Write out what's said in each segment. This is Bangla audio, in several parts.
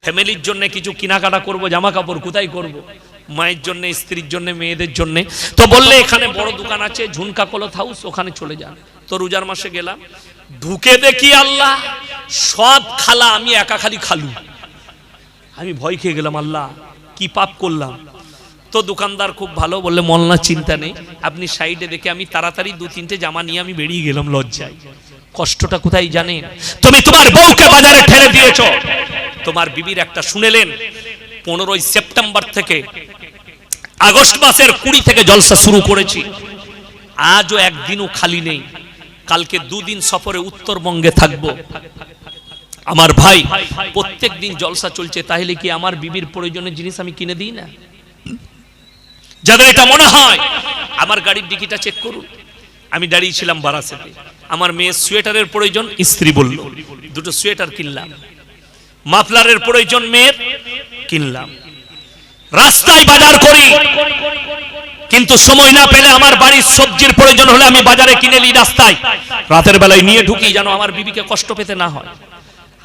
ফ্যামিলির জন্য কিছু কেনাকাটা করব, জামা কাপড় কোথায় করব? মায়ের জন্য, স্ত্রীর জন্য, মেয়েদের জন্য। তো বললে এখানে বড় দোকান আছে ঝুনকা ক্লথ হাউস, ওখানে চলে যান। তো রোজার মাসে গেলাম, ঢুকে দেখি আল্লাহ সব খালা, আমি একা খালি খালু। আমি ভয় খেয়ে গেলাম, আল্লাহ কি পাপ করলাম। তো দোকানদার খুব ভালো, বললে মোল্লা চিন্তা নেই, আপনি সাইডে দেখে। আমি তাড়াতাড়ি 2-3টে জামা নিয়ে আমি বেরিয়ে গেলাম লজ্জায়। কষ্টটা কোথায় জানেন? তুমি তোমার বউকে বাজারে ঠেলে দিয়েছো। তোমার বিবির একটা শুনেলেন 15ই সেপ্টেম্বর থেকে আগস্ট মাসের 20 থেকে জলসা শুরু করেছি, আজও একদিনও খালি নেই। কালকে 2 দিন সফরে উত্তরবঙ্গে থাকবো। আমার ভাই প্রত্যেক দিন জলসা চলছে, তাহলে কি আমার বিবির প্রয়োজনীয় জিনিস আমি কিনে দিই না? যাদের এটা মনে হয় আমার গাড়ির ডিকিটা চেক করুন। আমি দাঁড়িয়েছিলাম বারাসাতে, আমার মেয়ের সোয়েটারের প্রয়োজন, স্ত্রী বলল 2টো সোয়েটার কিনলাম। মাফলারের প্রয়োজন মেয়ের, কিনলাম। রাস্তায় বাজার করি, কিন্তু সময় না পেলে আমার বাড়ির সবজির প্রয়োজন হলে আমি বাজারে কিনে নিই রাস্তায়, রাতের বেলায় নিয়ে ঢুকি যেন আমার বিবিকে কষ্ট পেতে না হয়।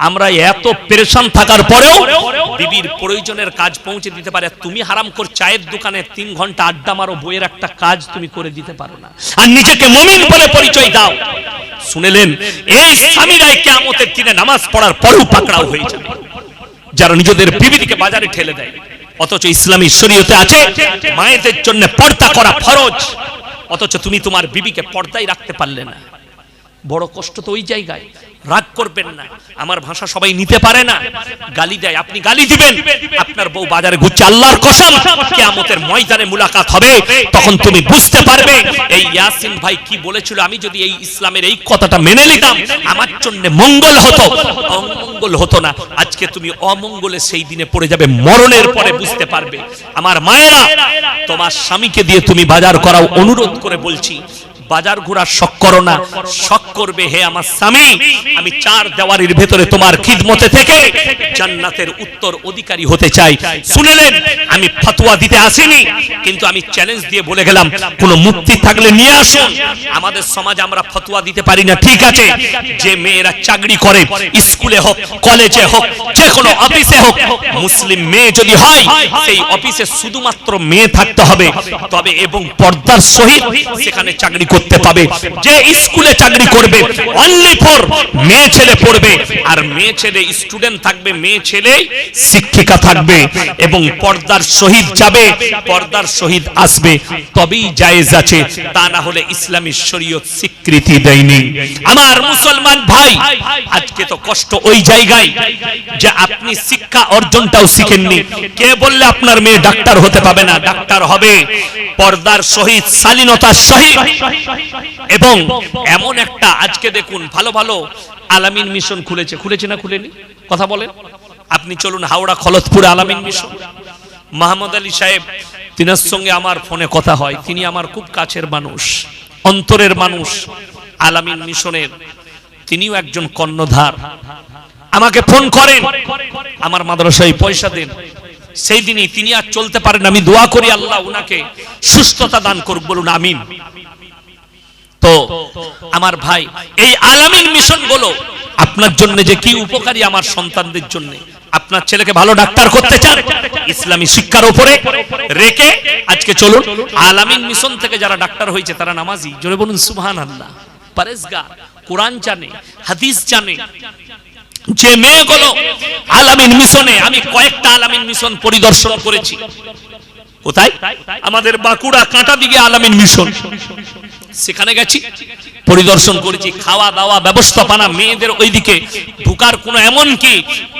আমরা এত পেরেশান থাকার পরেও বিবির প্রয়োজনের কাজ পৌঁছে দিতে পারে। তুমি হারামখোর চায়ের দোকানে 3 ঘন্টা আড্ডা মারো, বইয়ের একটা কাজ তুমি করে দিতে পারো না, আর নিজেকে মুমিন বলে পরিচয় দাও। শুনেলেন এই স্বামীরাই কিয়ামতের দিনে নামাজ পড়ার পরেও পাকড়াও হয়ে যাবে, যারা নিজেদের বিবিকে বাজারে ঠেলে দেয়। অথচ ইসলামী শরীয়তে আছে মায়েদের জন্য পর্দা করা ফরজ, অথচ তুমি তোমার বিবিকে পর্দায় রাখতে পারলে না। বড় কষ্ট তো ওই জায়গায়। রাগ করবেন না, আমার ভাষা সবাই নিতে পারে না, গালি দেয়, আপনি গালি দিবেন। আপনার বউ বাজারে ঘুরছে, আল্লাহর কসম কিয়ামতের ময়দানে মুলাকাত হবে, তখন তুমি বুঝতে পারবে এই ইয়াসিন ভাই কি বলেছিল। আমি যদি এই ইসলামের এই কথাটা মেনে নিতাম আমার জন্য মঙ্গল হতো, অমঙ্গল হতো না। আজকে তুমি অমঙ্গলে সেই দিনে পড়ে যাবে, মরণের পরে বুঝতে পারবে। আমার মায়েরা, তোমার স্বামীকে দিয়ে তুমি বাজার করাও, অনুরোধ করে বলছি। বাজার ঘোরার শখ করো না, শখ করবে হে আমার স্বামী আমি 4 দেওয়ারির ভেতরে তোমার খিদমতে থেকে জান্নাতের উত্তর অধিকারী হতে চাই। শুনেলেন আমি ফতোয়া দিতে আসিনি, কিন্তু আমি চ্যালেঞ্জ দিয়ে বলে গেলাম কোন মুক্তি থাকলে নিয়ে আসুন। আমাদের সমাজে আমরা ফতোয়া দিতে পারি না, ঠিক আছে। যে মেয়েরা চাকরি করে, স্কুলে হোক, কলেজে হোক, যে কোনো অফিসে হোক, মুসলিম মেয়ে যদি হয় সেই অফিসে শুধুমাত্র মেয়ে থাকতে হবে, তবে এবং পর্দার সহিত সেখানে চাকরি করতে পাবে। যে স্কুলে চাকরি করবে অনলি ফর মেয়ে ছেলে পড়বে, আর মেয়ে ছেলে স্টুডেন্ট থাকবে, মেয়ে ছেলে শিক্ষিকা থাকবে, এবং পর্দার সহিত যাবে, পর্দার সহিত আসবে, তবেই জায়েজ আছে। তা না হলে ইসলামী শরীয়ত স্বীকৃতি দেয়নি। আমার মুসলমান ভাই, আজকে তো কষ্ট ওই জায়গায় যে আপনি শিক্ষা অর্জনটাও শিখেননি। কে বললে আপনার মেয়ে ডাক্তার হতে পাবে না? ডাক্তার হবে পর্দার সহিত, শালীনতার সহিত। এবং এমন একটা আজকে দেখুন ভালো ভালো আলামিন মিশন খুলেছে না খুলেনি? কথা বলেন। আপনি চলুন হাওড়া খলতপুর আলামিন মিশন। মোহাম্মদ আলী সাহেব, তিনার সঙ্গে আমার ফোনে কথা হয়, তিনি আমার খুব কাছের মানুষ, অন্তরের মানুষ, আলামিন মিশনের তিনিও একজন কর্ণধার। আমাকে ফোন করেন, আমার মাদ্রাসায় পয়সা দেন। সেই দিনই তিনি আর চলতে পারেন, আমি দোয়া করি আল্লাহ উনাকে সুস্থতা দান করুক, বলুন আমিন। তো আমার ভাই, এই আলামিন মিশন গুলো আপনার জন্য যে কি উপকারী, আমার সন্তানদের জন্য। আপনার ছেলেকে ভালো ডাক্তার করতে চান, ইসলামী শিক্ষার উপরে রেখে আজকে চলুন। আলামিন মিশন থেকে যারা ডাক্তার হয়েছে তারা নামাজি, জোরে বলুন সুবহানাল্লাহ, পরেজগার, কোরআন জানে, হাদিস জানে। যে মেয়েগুলো আলামিন মিশনে, আমি কয়েকটা আলামিন মিশন পরিদর্শন করেছি। কোথায়? আমাদের বাঁকুড়া কাঁটা দিকে আলামিন মিশন, সেখানে গেছি, পরিদর্শন করেছি। খাওয়া দাওয়া ব্যবস্থাপনা, মেয়েদের ওইদিকে ঢুকার কোনো, এমন কি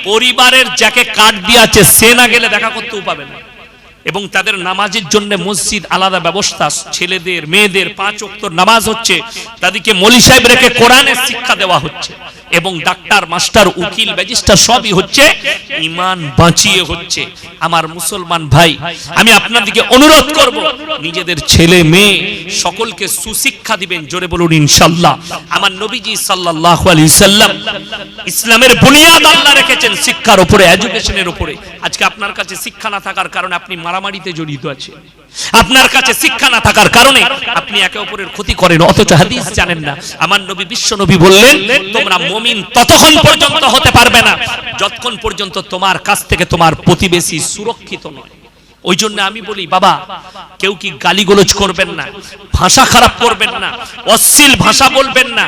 পরিবারের যাকে কার্ড দিয়ে আছে সে না গেলে দেখা করতেও পাবে না। এবং তাদের নামাজের জন্য মসজিদ আলাদা ব্যবস্থা, ছেলেদের মেয়েদের 5 ওয়াক্ত নামাজ হচ্ছে, তাদেরকে মৌলভী সাহেব রেখে কোরআনের শিক্ষা দেওয়া হচ্ছে, এবং ডাক্তার, মাস্টার, উকিল, ম্যাজিস্ট্রেট সবই হচ্ছে ঈমান বাঁচিয়ে হচ্ছে। আমার মুসলমান ভাই, আমি আপনাদেরকে অনুরোধ করব নিজেদের ছেলে মেয়ে সকলকে সুশিক্ষা দিবেন, জোরে বলুন ইনশাআল্লাহ। আমার নবীজি সাল্লাল্লাহু আলাইহি সাল্লাম ইসলামের বুনিয়াদ আল্লাহ রেখেছেন শিক্ষার উপরে, এডুকেশনের উপরে। আজকে আপনার কাছে শিক্ষা না থাকার কারণে আপনি মারামারিতে জড়িত আছেন, আপনার কাছে শিক্ষা না থাকার কারণে আপনি একে অপরের ক্ষতি করেন, অথচ হাদিস জানেন না। আমার নবী, বিশ্ব নবী বললেন তোমরা মুমিন ততক্ষণ পর্যন্ত হতে পারবে না যতক্ষণ পর্যন্ত তোমার কাছ থেকে তোমার প্রতিবেশী সুরক্ষিত নয়। ওই জন্য আমি বলি বাবা, কেউ কি গালিগালাজ করবেন না, ভাষা খারাপ করবেন না, অশ্লীল ভাষা বলবেন না।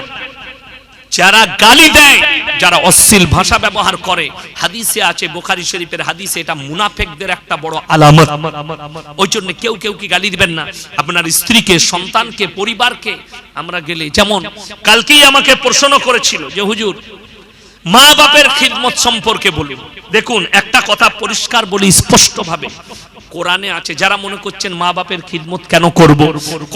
যারা গালি দেয়, যারা অশ্লীল ভাষা ব্যবহার করে, হাদিসে আছে, বুখারী শরীফের হাদিসে, এটা মুনাফিকদের একটা বড় আলামত। ওই জন্য কেউ কি গালি দিবেন না, আপনার স্ত্রীকে, সন্তানকে, পরিবারকে। আমরা গেলে যেমন কালকেই আমাকে প্রশ্ন করেছিল যে হুজুর মা বাপের খিদমত সম্পর্কে বলুন। দেখুন একটা কথা পরিষ্কার বলি স্পষ্টভাবে, কোরআনে আছে, যারা মনে করছেন মা বাপের খিদমত কেন করব,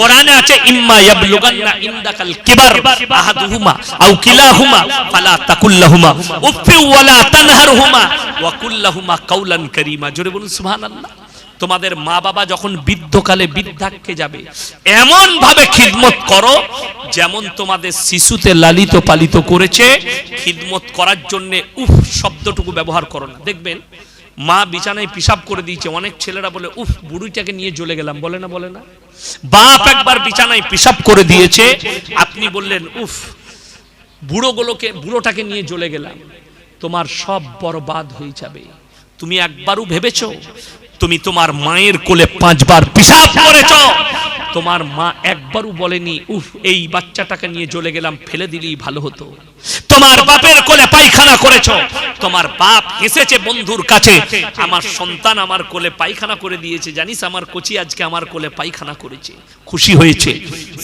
কোরআনে আছে ইম্মা ইয়াবলুগান্না ইনদাকাল কিবার আহাদুহুমা আও কিলাহুমা ফালা তাকুল্লাহুমা উফি ওয়ালা তানহারহুমা ওয়া কুল্লাহুমা কাওলান কারীমা। জোরে বলুন সুবহানাল্লাহ। তোমাদের মা বাবা যখন বৃদ্ধকালে বৃদ্ধাক্যে যাবে, এমন ভাবে খিদমত করো যেমন তোমাদের শিশুতে লালিত পালিত করেছে। খিদমত করার জন্য উফ শব্দটুকু ব্যবহার করো না। দেখবেন মা বিছানায় পিশাব করে দিয়েছে, অনেক ছেলেরা বলে উফ বুড়িটাকে নিয়ে জ্বলে গেলাম, বলে না বলে না। বাপ একবার বিছানায় পিশাব করে দিয়েছে, আপনি বললেন উফ বুড়োটাকে নিয়ে জ্বলে গেলাম, তোমার সব বরবাদ হয়ে যাবে। তুমি একবারও ভেবেছো তুমি তোমার মায়ের কোলে 5 বার পিশাব করেছো, তোমার মা একবারও বলেনি উফ এই বাচ্চাটাকে নিয়ে জ্বলে গেলাম, ফেলে দিলেই ভালো হতো। তোমার বাপের কোলে পায়খানা করেছো, তোমার বাপ হেসেছে বন্ধুর কাছে, আমার সন্তান আমার কোলে পায়খানা করে দিয়েছে, জানিস আমার কোচি আজকে আমার কোলে পায়খানা করেছে, খুশি হয়েছে।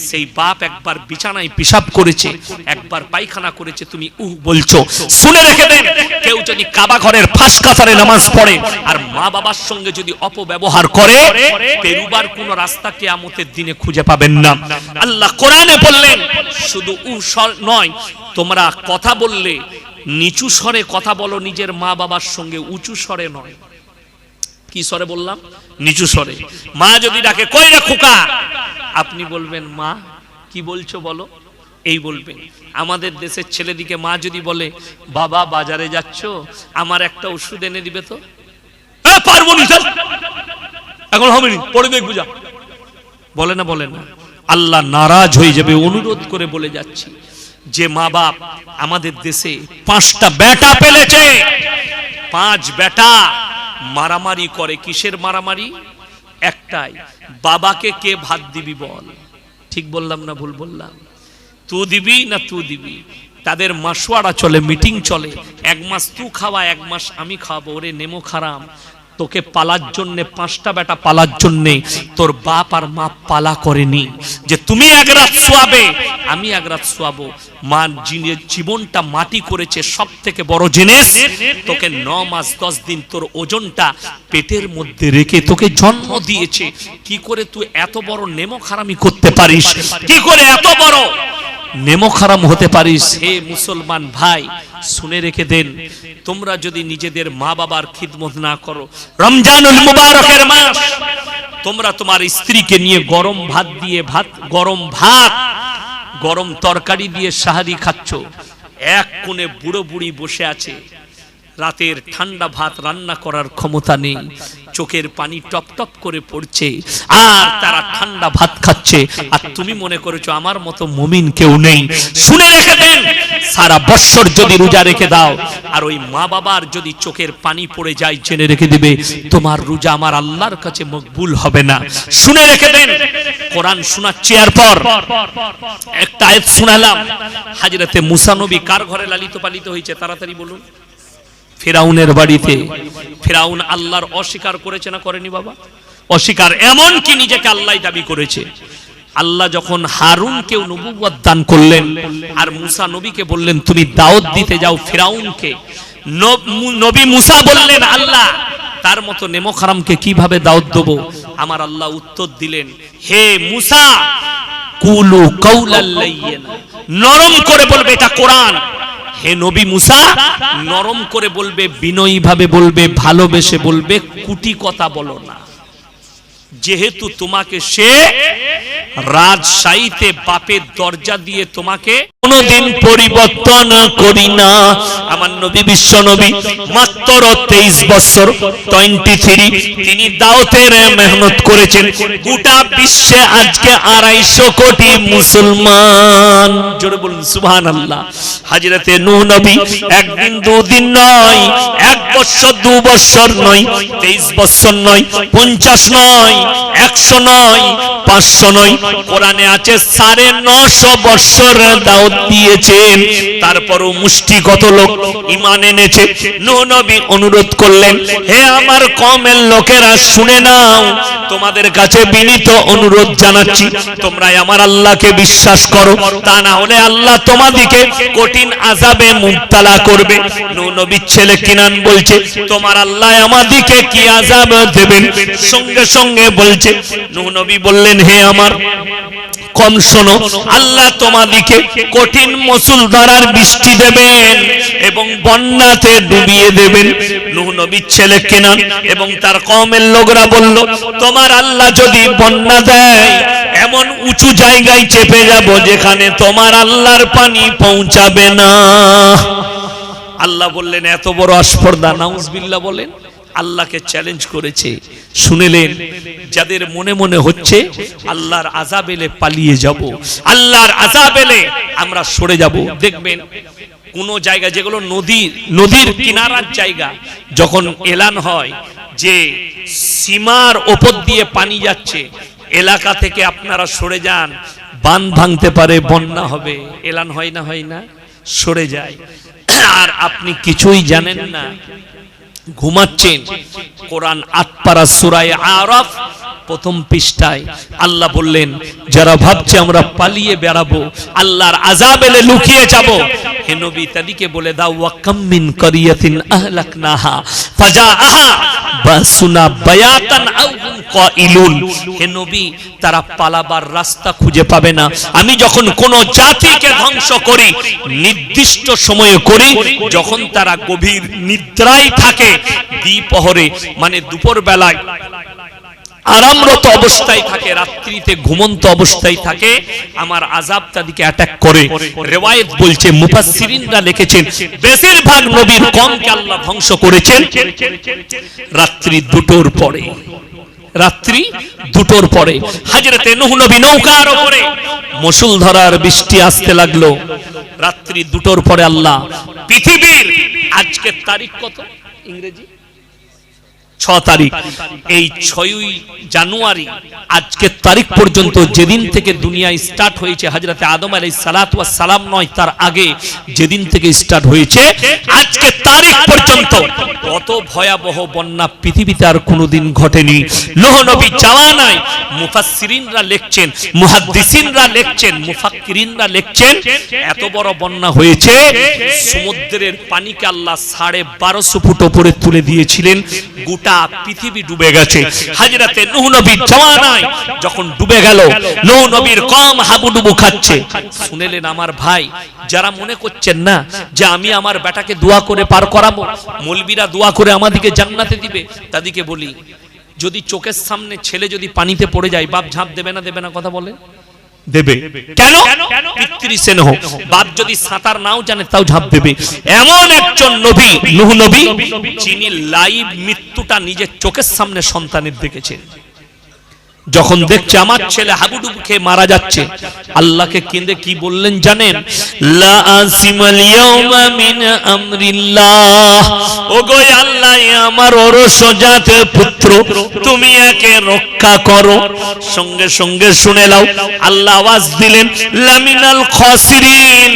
সেই বাপ একবার বিছানায় পিশাব করেছে, একবার পায়খানা করেছে, তুমি উহ বলছো। শুনে রেখে দেন, কেউ যদি কাবা ঘরের ফাঁস কাতারে নামাজ পড়ে আর মা বাবার সঙ্গে যদি অপব্যবহার করে, পেরুবার কোন রাস্তা কিয়ামতের দিনে খুঁজে পাবেন না। আল্লাহ কোরআনে বললেন শুধু নয়, তোমরা কথা বললে নিচু স্বরে কথা বলো নিজের মা বাবার সঙ্গে, উঁচু স্বরে নয়। কি স্বরে বললাম? নিচু স্বরে। মা যদি ডাকে কই রে খোকা, আপনি বলবেন মা কি বলছো বলো, এই বলবেন। আমাদের দেশের ছেলেদিকে মা যদি বলে বাবা বাজারে যাচ্ছ, আমার একটা ওষুধ এনে দিবে তো, পারবো না এখন হবে না, পরে দেখবো যা, বলে না বলে না। আল্লাহ নারাজ হয়ে যাবে। অনুরোধ করে বলে যাচ্ছি, যে মা বাপ আমাদের দেশে 5টা বেটা পেলেছে, 5 বেটা মারামারি করে। কিসের মারামারি? একটাই, বাবাকে কে ভাত দিবি বল। ঠিক বললাম না ভুল বললাম? তুই দিবি না তুই দিবি। তাদের মাসওয়ারা চলে, মিটিং চলে, 1 মাস তুই খাওয়া 1 মাস আমি খাবো। ওরে নেমো খারাম, তোকে পালার জন্য 5টা বেটা পালার জন্য তোর বাপ আর মা পালা করেনি যে তুমি 1 রাত শোয়াবে আমি 1 রাত শোয়াবো। মা জীবনটা মাটি করেছে, সব থেকে বড় জিনিস, তোকে 9 মাস 10 দিন তোর ওজনটা পেটের মধ্যে রেখে তোকে জন্ম দিয়েছে। কি করে তুই এত বড় নেমো খারামি করতে পারিস? কি করে এত বড় নেমো খারাম হতে পারিস? হে মুসলমান ভাই, শুনে রেখে দেন, তোমরা যদি নিজেদের মা বাবার খিদমত না করো, রমজানুল মুবারকের মাস, তোমরা তোমার স্ত্রীকে নিয়ে গরম ভাত দিয়ে গরম তরকারি দিয়ে সাহারি খাচ্ছ, এক কোণে বুড়ো বুড়ি বসে আছে, রাতের ঠান্ডা ভাত রান্না করার ক্ষমতা নেই, চোখের পানি টপ টপ করে পড়ছে, আর তারা ঠান্ডা ভাত খাচ্ছে, আর তুমি মনে করেছো আমার মতো মুমিন কেউ নেই। শুনে রেখে দেন, সারা বছর যদি রোজা রেখে দাও আর ওই মা বাবার যদি চোখের পানি পড়ে যায়, জেনে রেখে দিবে তোমার রোজা আমার আল্লাহর কাছে মকবুল হবে না। শুনে রেখে দেন, কোরআন শোনাচ্ছি, এরপর একটা আয়াত শোনালাম। হযরতে মুসা নবী কার ঘরে লালিত পালিত হয়েছে? তাড়াতাড়ি বলুন। ফিরাউনের বাড়িতে। ফিরাউন আল্লাহর অস্বীকার করেছে না করেনি বাবা? অস্বীকার, এমন কি নিজেকে আল্লাহ দাবি করেছে। আল্লাহ যখন হারুনকে নবুয়ত দান করলেন আর মুসা নবীকে বললেন তুমি দাওয়াত দিতে যাও ফিরাউনকে, নবী মুসা বললেন আল্লাহ তার মতো নেমো খারামকে কিভাবে দাওয়াত দেব? আমার আল্লাহ উত্তর দিলেন, হে মুসা কুলু কাওলাল লাইয়িন, নরম করে বলবে, এটা কোরআন। হে নবী মুসা, নরম করে বলবে, বিনয়ী ভাবে বলবে, ভালোবেসে বলবে, কুটি কথা বলো না। যেহেতু তোমাকে সে রাজশাহীতে বাপের দরজা দিয়ে তোমাকে কোনদিন পরিবর্তন করি না। আমার নবী বিশ্ব নবী মাত্র 23 বছর 23 তিনি দাওয়াতের মেহনত করেছেন। গোটা বিশ্বে আজকে 250 কোটি মুসলমান। জোরে বলুন সুবহানাল্লাহ। হযরতে নূহ নবী একদিন দুদিন নয়, 1 বছর 2 বছর নয়, 23 বছর নয়, 50 নয়, 100 নয়, 500 নয়, কোরআনে আছে 950 বছর দাওয়াত দিয়েছেন। তারপরও মুষ্টিগত লোক ঈমান এনেছে। নূহ নবী অনুরোধ করলেন, হে আমার কওমের লোকেরা শুনে নাও, তোমাদের কাছে বিনীত অনুরোধ জানাচ্ছি, তোমরা আমার আল্লাহকে বিশ্বাস করো, তা না হলে আল্লাহ তোমাদেরকে কঠিন আযাবে মুবতালা করবে। নূহ নবীর ছেলে কিনান বলছে, তোমার আল্লাহ আমাদেরকে কি আযাব দেবেন? সঙ্গে সঙ্গে বলছে, নূহ নবী বললেন, হে আমার কম শোনো, আল্লাহ তোমাদেরকে কঠিন মুষলধারার বৃষ্টি দেবেন এবং বন্যাতে ডুবিয়ে দেবেন। নূহ নবীর ছেলে কেনান এবং তার কওমের লোকরা বলল, তোমার আল্লাহ যদি বন্যা দেয়, এমন উঁচু জায়গায় চেপে যাব যেখানে তোমার আল্লাহর পানি পৌঁছাবে না। আল্লাহ বললেন, এত বড় আস্পর্ধা! নাউজুবিল্লাহ বলেন। আল্লাহকে চ্যালেঞ্জ করেছে। শুনেলেন, যাদের মনে মনে হচ্ছে আল্লাহর আযাব এলে পালিয়ে যাব, আল্লাহর আযাব এলে আমরা সরে যাব, দেখবেন কোন জায়গা যেগুলো নদীর কিনারার জায়গা, যখন এলান হয় যে সীমার ওপর দিয়ে পানি যাচ্ছে, এলাকা থেকে আপনারা সরে যান, বাঁধ ভাঙতে পারে, বন্যা হবে, এলান হয় না, হয় না, সরে যায়। আর আপনি কিছুই জানেন না, ঘুমাচ্ছেন। কোরআন 8 পারা সূরা আরাফ প্রথম পৃষ্ঠায় আল্লাহ বললেন, যারা ভাবছে আমরা পালিয়ে বেড়াবো, আল্লাহর আযাব এলে লুকিয়ে যাব, হে নবী তাদেরকে বলে দাও, ওয়া কাম মিন কারিয়াতিন আহলাকনাহা ফাজাআহা বাসুনা বায়াতান আও হুম কাইলুন। হে নবী, তারা পালাবার রাস্তা খুঁজে পাবে না। আমি যখন কোন জাতিকে ধ্বংস করি, নির্দিষ্ট সময়ে করি, যখন তারা গভীর নিদ্রায় থাকে, দ্বিপ্রহরে মানে দুপুর বেলায় আরামরত অবস্থায় থাকে, রাত্রিতে ঘুমন্ত অবস্থায় থাকে, আমার আযাব তাদেরকে অ্যাটাক করে। রিওয়ায়াত বলছে, মুফাসসিরিনরা লিখেছেন, বেশিরভাগ নবীর কওমকে আল্লাহ ধ্বংস করেছেন রাত্রি 2টোর পরে। রাত্রি 2টোর পরে হযরতে নূহ নবী নৌকার উপরে মুষলধারার বৃষ্টি আসতে লাগলো। রাত্রি 2টোর পরে আল্লাহ পৃথিবীর, আজকের তারিখ কত ইংরেজি? 6 তারিখ। এই 6ই জানুয়ারি আজকের তারিখ পর্যন্ত, যেদিন থেকে দুনিয়া স্টার্ট হয়েছে, হযরতে আদম আলাইহিস সালাতু ওয়াস সালাম নয়, তার আগে যেদিন থেকে স্টার্ট হয়েছে আজকের তারিখ পর্যন্ত কত ভয়াবহ বন্যা পৃথিবীতে আর কোনোদিন ঘটেনি। নূহ নবী যাওয়া নাই। মুফাসসিরিনরা লিখছেন, মুহাদ্দিসিনরা লিখছেন, মুফাক্কিরিনরা লিখছেন, এত বড় বন্যা হয়েছে, সমুদ্রের পানিকে আল্লাহ 1250 ফুট উপরে তুলে দিয়েছিলেন। গোটা পৃথিবী ডুবে গেছে। হযরতে নূহ নবীর জামানায় যখন ডুবে গেল, নূহ নবীর কওম হাবুডুবু খাচ্ছে। শুনেলেন আমার ভাই, যারা মনে করছেন না যে আমি আমার বেটাকে দোয়া করে পার করাবো, মৌলবীরা দোয়া করে আমাদেরকে জান্নাতে দিবে, তাদেরকে বলি, যদি চোখের সামনে ছেলে যদি পানিতে পড়ে যায়, বাপ ঝাঁপ দেবে না? দেবে না? কথা বলেন। দেবে। কেন? পিতৃস্নেহ। বাপ যদি সাঁতার নাও জানে তাও ঝাঁপ দেবে। এমন একজন নবী নূহ নবী, যিনি লাইভ মৃত্যুটা নিজের চোখের সামনে সন্তানের দেখেছেন। যখন দেখছে আমার ছেলে হাবুডুবু খেয়ে মারা যাচ্ছে, আল্লাহকে কেঁদে কি বললেন জানেন? লা আসিমাল ইয়াউমা মিন আমরিল্লাহ, ওগো আল্লাহ, আমার ওরসজাত পুত্র, তুমি একে রক্ষা করো। সঙ্গে সঙ্গে শুনে নাও, আল্লাহ আওয়াজ দিলেন, লামিনাল খাসিরিন,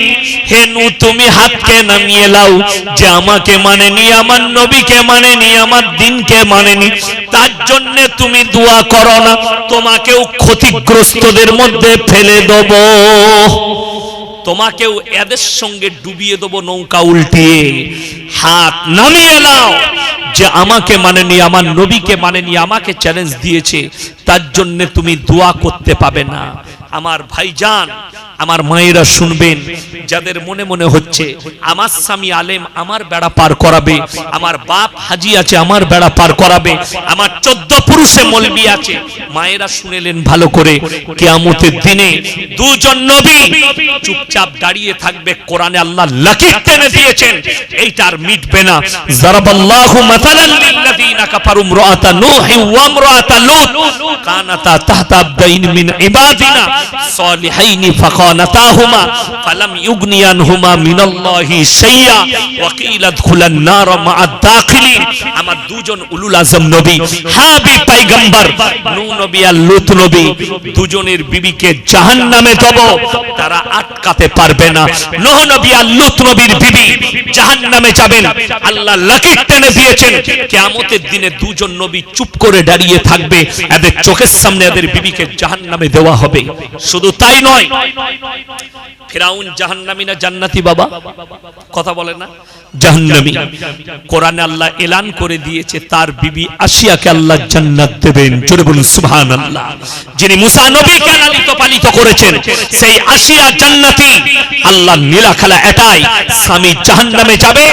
হে নূহ, তুমি হাতকে নামিয়ে নাও, যে আমাকে মানেনি, আমার নবীকে মানেনি, আমার দ্বীনকে মানেনি, তার জন্য তুমি দোয়া করো না, তোমাকেও ক্ষতিগ্রস্তদের মধ্যে ফেলে দেব, তোমাকেও এদের সঙ্গে ডুবিয়ে দেব নৌকা উল্টিয়ে। হাত নামিয়ে নাও, যে আমাকে মানেনি, আমার নবীকে মানেনি, আমাকে চ্যালেঞ্জ দিয়েছে, তার জন্য তুমি দোয়া করতে পাবে না। আমার ভাইজান, আমার মায়েরা শুনবেন, যাদের মনে মনে হচ্ছে আমার স্বামী আলেম আমার বেড়া পার করাবে, আমার বাপ হাজি আছে আমার বেড়া পার করাবে, আমার 14 পুরুষে মলবি আছে, মায়েরা শুনেলেন ভালো করে, কিয়ামতের দিনে দুজন নবী চুপচাপ দাঁড়িয়ে থাকবে। কোরআনে আল্লাহ লাকির টেনে দিয়েছেন, এইটার মিটবে না। যারাবাল্লাহু মাসালান লিল্লাযিনা কাফারু ইমরাআতা নূহি ওয়া ইমরাআতা লূত কানাতা তাহতা আবদাইন মিন ইবাদিনা সালিহাইনি ফাখানাতাহুমা ফালাম ইউগনিয়ানহুমা মিনাল্লাহি শাইআ ওয়া কিলা দুখুলান নার মা'আদ দাখিলিন। আমার দুজন উলুল আযম নবী, হাবিব পয়গম্বর নূহ নবী আর লূত নবী, দুজনের বিবিকে জাহান্নামে দেব, তারা আটকাতে পারবে না। নূহ নবী আর লূত নবীর বিবি জাহান্নামে যাবেন, আল্লাহ লাকির টেনে দিয়েছেন। কিয়ামতের দিনে দুজন নবী চুপ করে দাঁড়িয়ে থাকবে, এদের চোখের সামনে এদের বিবিকে জাহান্নামে দেওয়া হবে। শুধু তাই নয়, ফিরাউন জাহান্নামী না জান্নাতি? বাবা কথা বলে না, জাহান্নামী। কোরআনে আল্লাহ এলান করে দিয়েছে তার বিবি আসিয়াকে আল্লাহ জান্নাত দেবেন। জোরে বলুন সুবহানাল্লাহ। যিনি মুসা নবীকে লালিত পালিত করেছেন সেই আসিয়া জান্নাতি। আল্লাহ নীলা খেলা এটাই, স্বামী জাহান্নামে যাবে,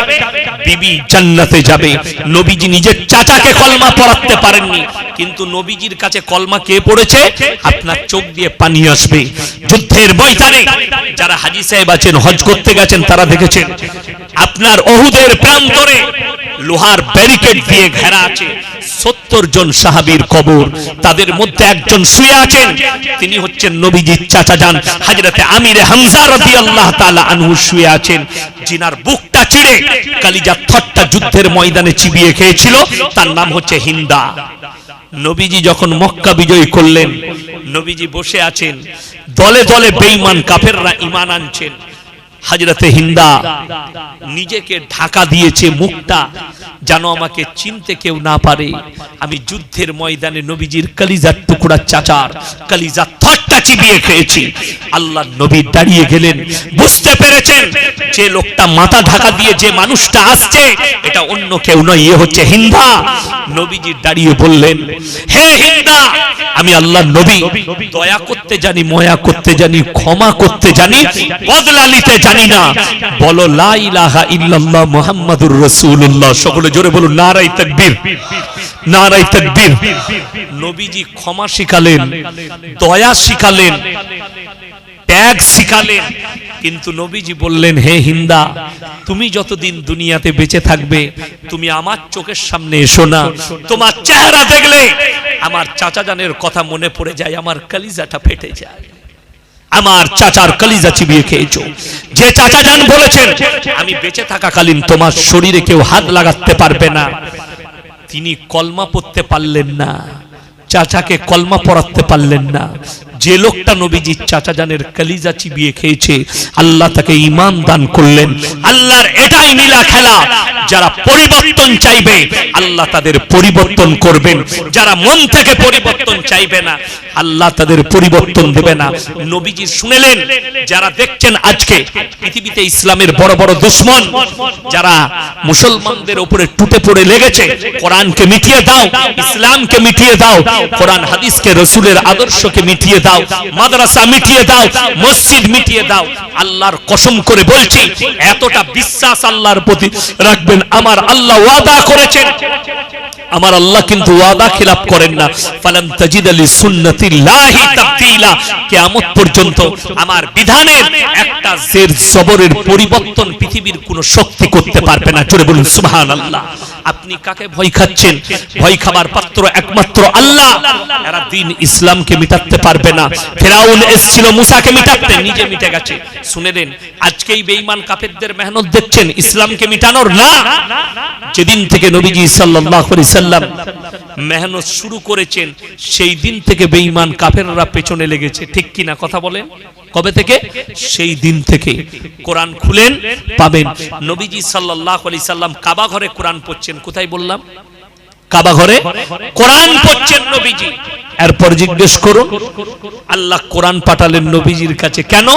বিবি জান্নাতে যাবে। নবীজি নিজের চাচাকে কলমা পড়াতে পারেননি, কিন্তু নবীজির কাছে কলমা কে পড়েছে? আপনার চোখ দিয়ে পানি আসবে। যুদ্ধের ময়দানে যারা হাজী সাহেব আছেন, হজ করতে গেছেন, তারা দেখেছেন আপনার উহুদের প্রান্তরে লোহার ব্যারিকেড দিয়ে ঘেরা আছে। 70 জন সাহাবীর কবর, তাদের মধ্যে একজন শুয়ে আছেন, তিনি হচ্ছেন নবীজির চাচা যান হযরতে আমিরে হামজা রাদিয়াল্লাহু তাআলা আনহু শুয়ে আছেন, জিনার বুকটা চিড়ে কালিজা থট্টা যুদ্ধের ময়দানে চিবিয়ে খেয়েছিল, তার নাম হচ্ছে হিন্দা। নবীজি যখন মক্কা বিজয় করলেন, নবীজি বসে আছেন, দলে দলে বেঈমান কাফেররা ঈমান আনছেন। হযরতে হিন্দা নিজেকে ঢাকা দিয়েছে, মুখটা যেন আমাকে চিনতে কেউ না পারে। আমি যুদ্ধের ময়দানে নবীজির কলিজার টুকরা চাচার কলিজা থট্টা চিবিয়ে খেয়েছি। আল্লাহ নবী দাঁড়িয়ে গেলেন, বুঝতে পেরেছেন যে লোকটা মাথা ঢাকা দিয়ে যে মানুষটা আসছে এটা অন্য কেউ নয়, এ হচ্ছে হিন্দা। নবীজি দাঁড়িয়ে বললেন, হে হিন্দা, আমি আল্লাহর নবী, দয়া করতে জানি, ময়া করতে জানি, ক্ষমা করতে জানি, বদলা নিতে জানি না। বলো লা ইলাহা ইল্লাল্লাহ মুহাম্মাদুর রাসূলুল্লাহ। সকলে জোরে বলুন নারায়ে তাকবীর, নারায়ে তাকবীর। নবীজি ক্ষমা শিখালেন, দয়া শিখালেন, ত্যাগ শিখালেন, কিন্তু নবীজি বললেন, হে হিন্দা, তুমি যতদিন দুনিয়াতে বেঁচে থাকবে তুমি আমার চোখের সামনে এসো না। তোমার চেহারা দেখলে আমার চাচা জানের কথা মনে পড়ে যায়, আমার কলিজাটা ফেটে যায়। আমার চাচার কলিজা চিবিয়ে খেয়েছো। যে চাচা জান বলেছেন আমি বেঁচে থাকাকালীন তোমার শরীরে কেউ হাত লাগাতে পারবে না, তিনি কলমা পড়তে পারলেন না, চাচাকে কলমা পড়াতে পারলেন না। যে লোকটা নবীজির চাচা জানের কলিজা চিবিয়ে খেয়েছে, আল্লাহ তাকে ঈমান দান করলেন। আল্লাহর এটাই নীলা খেলা, যারা পরিবর্তন চাইবে আল্লাহ তাদের পরিবর্তন করবেন, যারা মন থেকে পরিবর্তন চাইবে না আল্লাহ তাদের পরিবর্তন দেবে না। নবীজি শুনেলেন, যারা দেখছেন আজকে পৃথিবীতে ইসলামের বড় বড় দুশমন, যারা মুসলমানদের উপরে টুটে পড়ে লেগেছে, কোরআনকে মিটিয়ে দাও, ইসলামকে মিটিয়ে দাও, কোরআন হাদিসকে, রাসূলের আদর্শকে মিটিয়ে দাও, মাদ্রাসা মিটিয়ে দাও, মসজিদ মিটিয়ে দাও। আল্লাহর কসম করে বলছি, এতটা বিশ্বাস আল্লাহর প্রতি রাখবেন, আমার আল্লাহ ওয়াদা করেছেন, আমার আল্লাহ কিন্তু ওয়াদা খিলাফ করেন না। ফালান তাজিদা লিসুন্নাতিল্লাহি তাবদীলা। কিয়ামত পর্যন্ত আমার বিধানের একটা জের জবরের পরিবর্তন পৃথিবীর কোনো শক্তি করতে পারবে না। জোরে বলুন সুবহানাল্লাহ। আপনি কাকে ভয় খাচ্ছেন? ভয় খাবার পাত্র একমাত্র আল্লাহ। এরা দ্বীন ইসলামকে মিটাতে পারবে না। ফিরাউন এসেছিল মুসাকে মিটাতে, নিজে মিটে গেছে। শুনে দেন, আজকেই বেঈমান কাফেরদের মেহনত দেখছেন ইসলামকে মিটানোর না। যেদিন থেকে নবীজি সাল্লাল্লাহু আলাইহি সাল্লাম মেহনত শুরু করেছেন, সেই দিন থেকে বেঈমান কাফেররা পেছনে লেগেছে। ঠিক কি না? কথা বলেন। কবে থেকে? সেই দিন থেকে। কোরআন খুলেন পাবেন, নবীজি সাল্লাল্লাহু আলাইহি সাল্লাম কাবা ঘরে কোরআন পড়ছেন। কোথায় বললাম? কাবা ঘরে কোরআন পড়ছেন নবীজি। এরপর জিজ্ঞেস করুন, আল্লাহ কোরআন পাঠালেন নবীজির কাছে, কেন?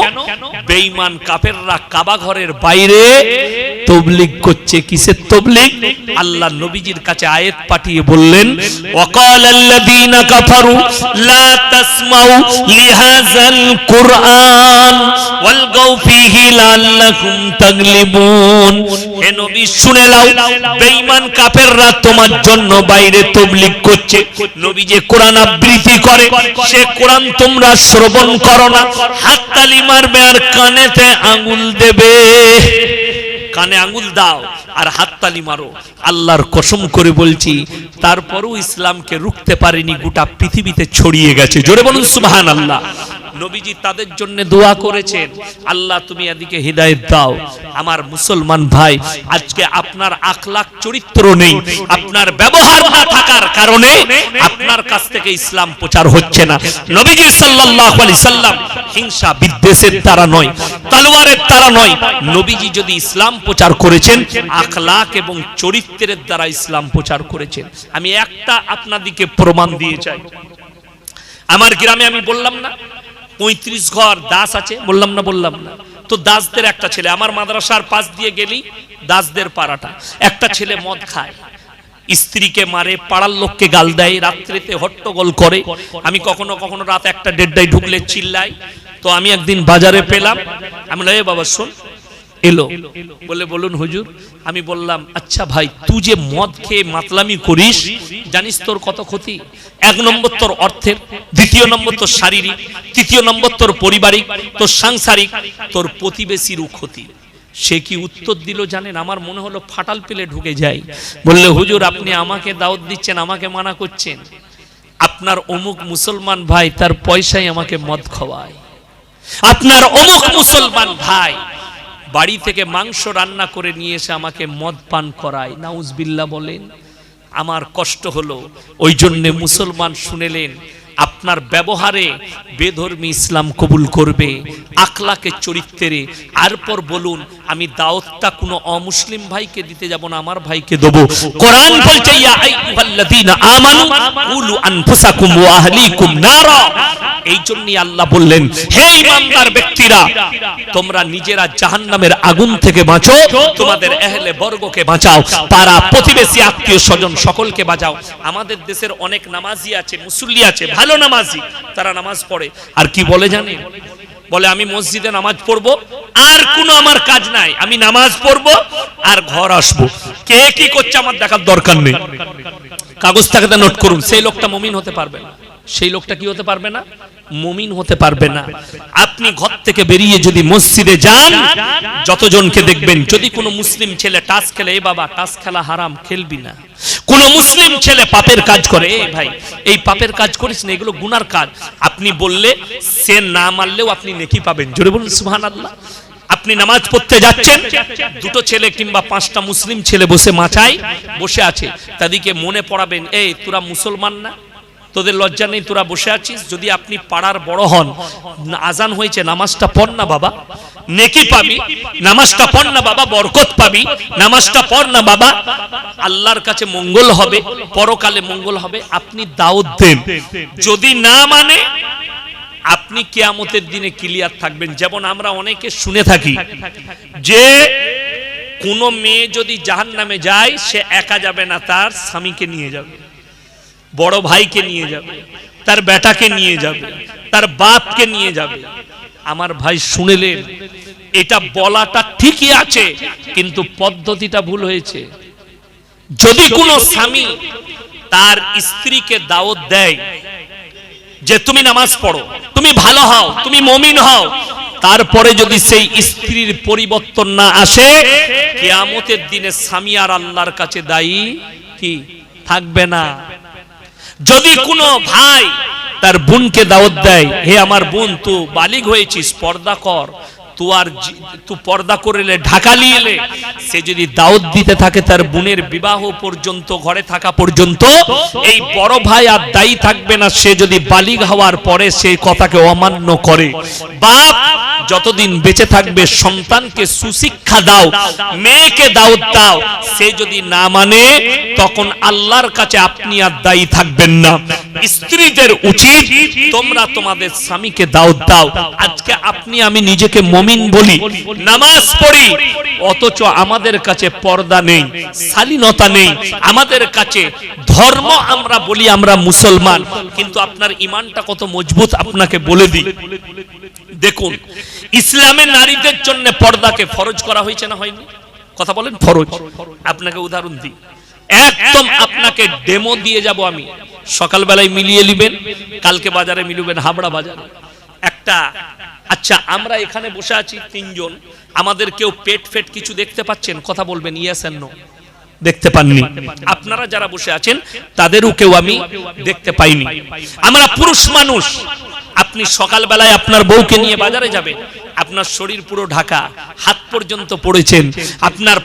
বেঈমান কাফেররা কাবা ঘরের বাইরে তাবলীগ করছে। কিসের তাবলীগ? আল্লাহ নবীজির কাছে আয়াত পাঠিয়ে বললেন, ওয়াকালাল্লাযীনা কাফারু লা তাসমাউ লিহাযাল কুরআন ওয়ালগাউ ফীহি লাআল্লাকুম তাগলিবুন। হে নবী শুনে নাও, বেঈমান কাফেররা তোমার জন্য বাইরে তাবলীগ করছে। নবী যে কোরআন আবৃত্তি করে, সে কোরআন তোমরা শ্রবণ করো না, হাততালি মারবে আর কানেতে আঙ্গুল দেবে। কানে আঙ্গুল দাও আর হাততালি মারো। আল্লাহর কসম করে বলছি, তারপরও ইসলামকে রুখতে পারেনি, গোটা পৃথিবীতে ছড়িয়ে গেছে। জোরে বলুন সুবহানাল্লাহ। নবীজি তাদের জন্য দোয়া করেছেন, আল্লাহ তুমি এদিকে হিদায়াত দাও। আমার মুসলমান ভাই, আজকে আপনার আখলাক চরিত্র নেই, আপনার ব্যবহার না থাকার কারণে আপনার কাছ থেকে ইসলাম প্রচার হচ্ছে না। নবীজি সাল্লাল্লাহু আলাইহি সাল্লাম হিংসা বিদ্বেষের দ্বারা নয়, তলোয়ারের দ্বারা নয়, নবীজি যদি ইসলাম প্রচার করেছেন আখলাক এবং চরিত্রের দ্বারা ইসলাম প্রচার করেছেন। আমি একটা আপনাদেরকে প্রমাণ দিয়ে চাই। আমার গ্রামে আমি বললাম না 35 ঘর দাস আছে, বললাম না? তো দাসদের একটা ছেলে, আমার মাদ্রাসার পাশ দিয়ে গেলি দাসদের পাড়াটা, একটা ছেলে মদ খায়, স্ত্রীকে মারে, পাড়ার লোককে গাল দেয়, রাত্রিতে হট্টগোল করে। আমি কখনো কখনো রাত 1-1:30 ঢুকলে চিল্লাই। তো আমি একদিন বাজারে পেলাম, আমি বললাম, এ বাবা শোন, এলো বলে, বলুন হুজুর। আমি বললাম, আচ্ছা ভাই, তুই যে মদ খেয়ে মাতলামি করিস, জানিস তোর কত ক্ষতি? 1 নম্বর তোর অর্থের, 2 নম্বর তোর শারীরিক, 3 নম্বর তোর পারিবারিক, তোর সাংসারিক, তোর প্রতিবেশীরও ক্ষতি। সে কি উত্তর দিল জানেন? আমার মনে হলো ফাটাল পেলে ঢুকে যাই। বললে, হুজুর আপনি আমাকে দাওয়াত দিচ্ছেন, আমাকে মানা করছেন। আপনার অমুক মুসলমান ভাই তার পয়সায় আমাকে মদ খাওয়ায়। আপনার অমুক মুসলমান ভাই বাড়ি থেকে মাংস রান্না করে নিয়ে এসে আমাকে মদ পান করায়। নাউজুবিল্লাহ বলেন। আমার কষ্ট হলো, ওই জন্য মুসলমান শুনেলেন, আপনার ব্যবহারে বেধর্মী ইসলাম কবুল করবে, আখলাকে চরিত্রে। আরপর বলুন, আমি দাওয়াতটা কোনো অমুসলিম ভাইকে দিতে যাব না, আমার ভাইকে দেব। কোরআন বলছে, ইয়া আইয়ুহাল্লাযীনা আমানু কুলু আনফুসাকুম ওয়া আহলিকুম নারা। এই জন্যই আল্লাহ বললেন, হে ঈমানদার ব্যক্তিরা, তোমরা নিজেরা জাহান্নামের আগুন থেকে বাঁচো, তোমাদের আহলে বর্গকে বাঁচাও, পাড়া প্রতিবেশী আত্মীয় স্বজন সকলকে বাঁচাও। আমাদের দেশের অনেক নামাজি আছে, মুসল্লি আছে, ভালো নামাজি, তারা নামাজ পড়ে, আর কি বলে জানেন? বলে, আমি মসজিদে নামাজ পড়বো, আর কোনো আমার কাজ নাই, আমি নামাজ পড়বো আর ঘর আসবো, কে কি করছে আমার দেখার দরকার নেই। কাগজ থাকতে নোট করুন। সেই লোকটা মুমিন হতে পারবে না। সেই লোকটা কি হতে পারবে না? মুমিন হতে পারবে না। আপনি ঘর থেকে বেরিয়ে যদি মসজিদে যান, যতজনকে দেখবেন, যদি কোনো মুসলিম ছেলে টাস খেলে, এ বাবা টাস খেলা হারাম, খেলবি না। কোন মুসলিম ছেলে পাপের কাজ করে, এ ভাই এই পাপের কাজ করিস না, এগুলো গুনার কাজ, আপনি বললে সে না মানলেও আপনি নেকি পাবেন। জোরে বলুন সুবহানাল্লাহ। আপনি নামাজ পড়তে যাচ্ছেন, 2 ছেলে কিংবা 5টা মুসলিম ছেলে বসে মাচায় বসে আছে, তাদেরকে মনে পড়াবেন, এই তোরা মুসলমান না? তোদের লজ্জা নেই? তোরা বসে আছিস? যদি আপনি পাড়ার বড় হন, আজান হয়েছে, নামাজটা পড় না বাবা, নেকি পাবি। নামাজটা পড় না বাবা, বরকত পাবি। নামাজটা পড় না বাবা, আল্লাহর কাছে মঙ্গল হবে, পরকালে মঙ্গল হবে। আপনি দাওয়াত দেন, যদি না মানে আপনি কিয়ামতের দিনে ক্লিয়ার থাকবেন। যেমন আমরা অনেকে শুনে থাকি যে কোন মেয়ে যদি জাহান্নামে যায়, সে একা যাবে না, তার স্বামীকে নিয়ে যাবে, বড় ভাইকে নিয়ে যাবে, তার বেটাকে নিয়ে যাবে, তার বাপকে নিয়ে যাবে। আমার ভাই শুনেলেন, এটা বলাটা ঠিকই আছে, কিন্তু পদ্ধতিটা ভুল হয়েছে। যদি কোনো স্বামী তার স্ত্রীকে দাওয়াত দেয় যে তুমি নামাজ পড়ো, তুমি ভালো হও, তুমি মুমিন হও, তারপরে যদি সেই স্ত্রীর পরিবর্তন না আসে, কিয়ামতের দিনে স্বামী আর আল্লাহর কাছে দায়ী কি থাকবে না। যদি কোনো ভাই তার বোনকে দাওয়াত দেয়, হে আমার বোন, তুই বালিগ হয়েছিস, পর্দা কর, তু পর্দা করলে ঢাকা লিয়েলে, সে যদি দাওয়াত দিতে থাকে তার বোনের বিবাহ পর্যন্ত, ঘরে থাকা পর্যন্ত, এই বড় ভাই আর দায়ী থাকবে না। সে যদি বালিগ হওয়ার পরে সেই কথাকে অমান্য করে, বাপ যতদিন বেঁচে থাকবে সন্তানকে সুশিক্ষা দাও, মেয়েকে দাওয়াত দাও, সে যদি না মানে তখন আল্লাহর কাছে আপনি আর দায়ী থাকবেন না। স্ত্রীদের উচিত তোমরা তোমাদের স্বামীকে দাওয়াত দাও। আজকে আপনি আমি নিজেকে মুমিন বলি, নামাজ পড়ি, অথচ আমাদের কাছে পর্দা নেই, শালীনতা নেই, আমাদের কাছে ধর্ম আমরা বলি আমরা মুসলমান, কিন্তু আপনার ঈমানটা কত মজবুত আপনাকে বলে দিই। দেখুন, ইসলামে নারীদের জন্য পর্দাকে ফরজ করা হয়েছে না হয়নি? কথা বলেন ফরজ। আপনাকে উদাহরণ দিই, একদম আপনাকে ডেমো দিয়ে যাব আমি। সকালবেলায় মিলিয়ে নেবেন, কালকে বাজারে মিলবেন, হাবড়া বাজারে একটা। আচ্ছা, আমরা এখানে বসে আছি তিনজন, আমাদের কেউ পেট ফেট কিছু দেখতে পাচ্ছেন? কথা বলবেন ইয়েস এন্ড নো। দেখতে পাননি? আপনারা যারা বসে আছেন তাদেরও কেউ আমি দেখতে পাইনি। আমরা পুরুষ মানুষ। আপনি সকালবেলায় আপনার বউকে নিয়ে বাজারে যাবেন, আপনার শরীর পুরো ঢাকা, হাত পর্যন্ত পড়েছেন, আপনার